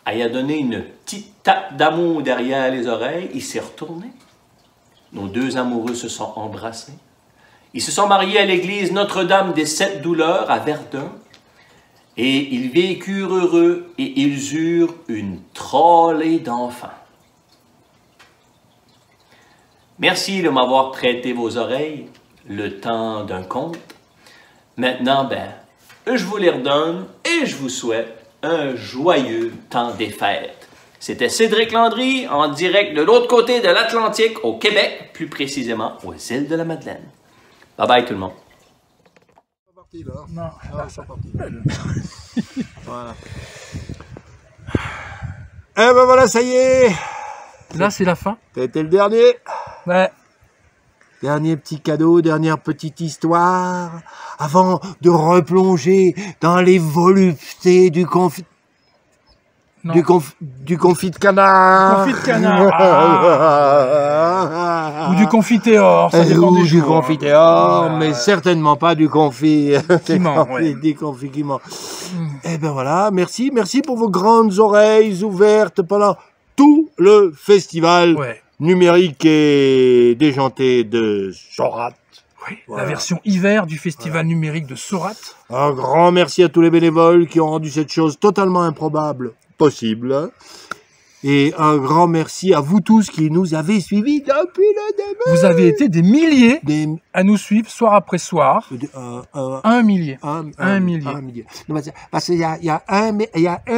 Elle a donné une petite tape d'amour derrière les oreilles. Il s'est retourné. Nos deux amoureux se sont embrassés. Ils se sont mariés à l'église Notre-Dame des Sept Douleurs à Verdun. Et ils vécurent heureux et ils eurent une trollée d'enfants. Merci de m'avoir prêté vos oreilles le temps d'un conte. Maintenant, je vous les redonne et je vous souhaite un joyeux temps des fêtes. C'était Cédric Landry en direct de l'autre côté de l'Atlantique au Québec, plus précisément aux îles de la Madeleine. Bye bye tout le monde. Non, c'est parti. Voilà. Eh ben voilà, ça y est. Là, c'est la fin. T'as été le dernier. Ouais. Dernier petit cadeau, dernière petite histoire, avant de replonger dans les voluptés du confit de canard. Confit de canard. Ou du confitéor, ça dépend des jours. Du confitéor, mais certainement pas du confit. Des confits qui ment. Eh ben voilà, merci pour vos grandes oreilles ouvertes pendant tout le festival. Ouais. Numérique et déjanté de Sorat. Oui, voilà. La version hiver du festival numérique de Sorat. Un grand merci à tous les bénévoles qui ont rendu cette chose totalement improbable possible. Et un grand merci à vous tous qui nous avez suivis depuis le début. Vous avez été des milliers à nous suivre soir après soir. Un millier. Un millier. Parce qu'il y a un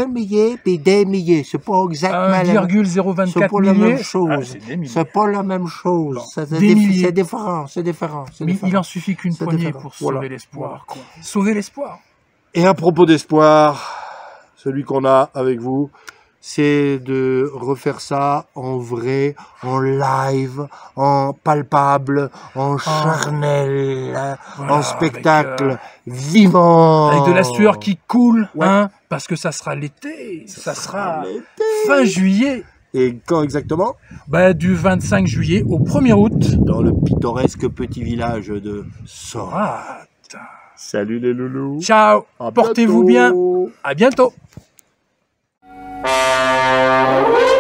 millier et des milliers. C'est pas exactement 1,024 milliers. C'est pas la même chose. Bon. C'est différent. Mais il en suffit qu'une poignée pour sauver l'espoir. Sauver l'espoir. Et à propos d'espoir, celui qu'on a avec vous, c'est de refaire ça en vrai, en live, en palpable, en charnel, en spectacle vivant. Avec de la sueur qui coule, hein, parce que ça sera l'été, ça sera fin juillet. Et quand exactement? Du 25 juillet au 1er août. Dans le pittoresque petit village de Sorat. Salut les loulous. Ciao, portez-vous bien. À bientôt. Thank you.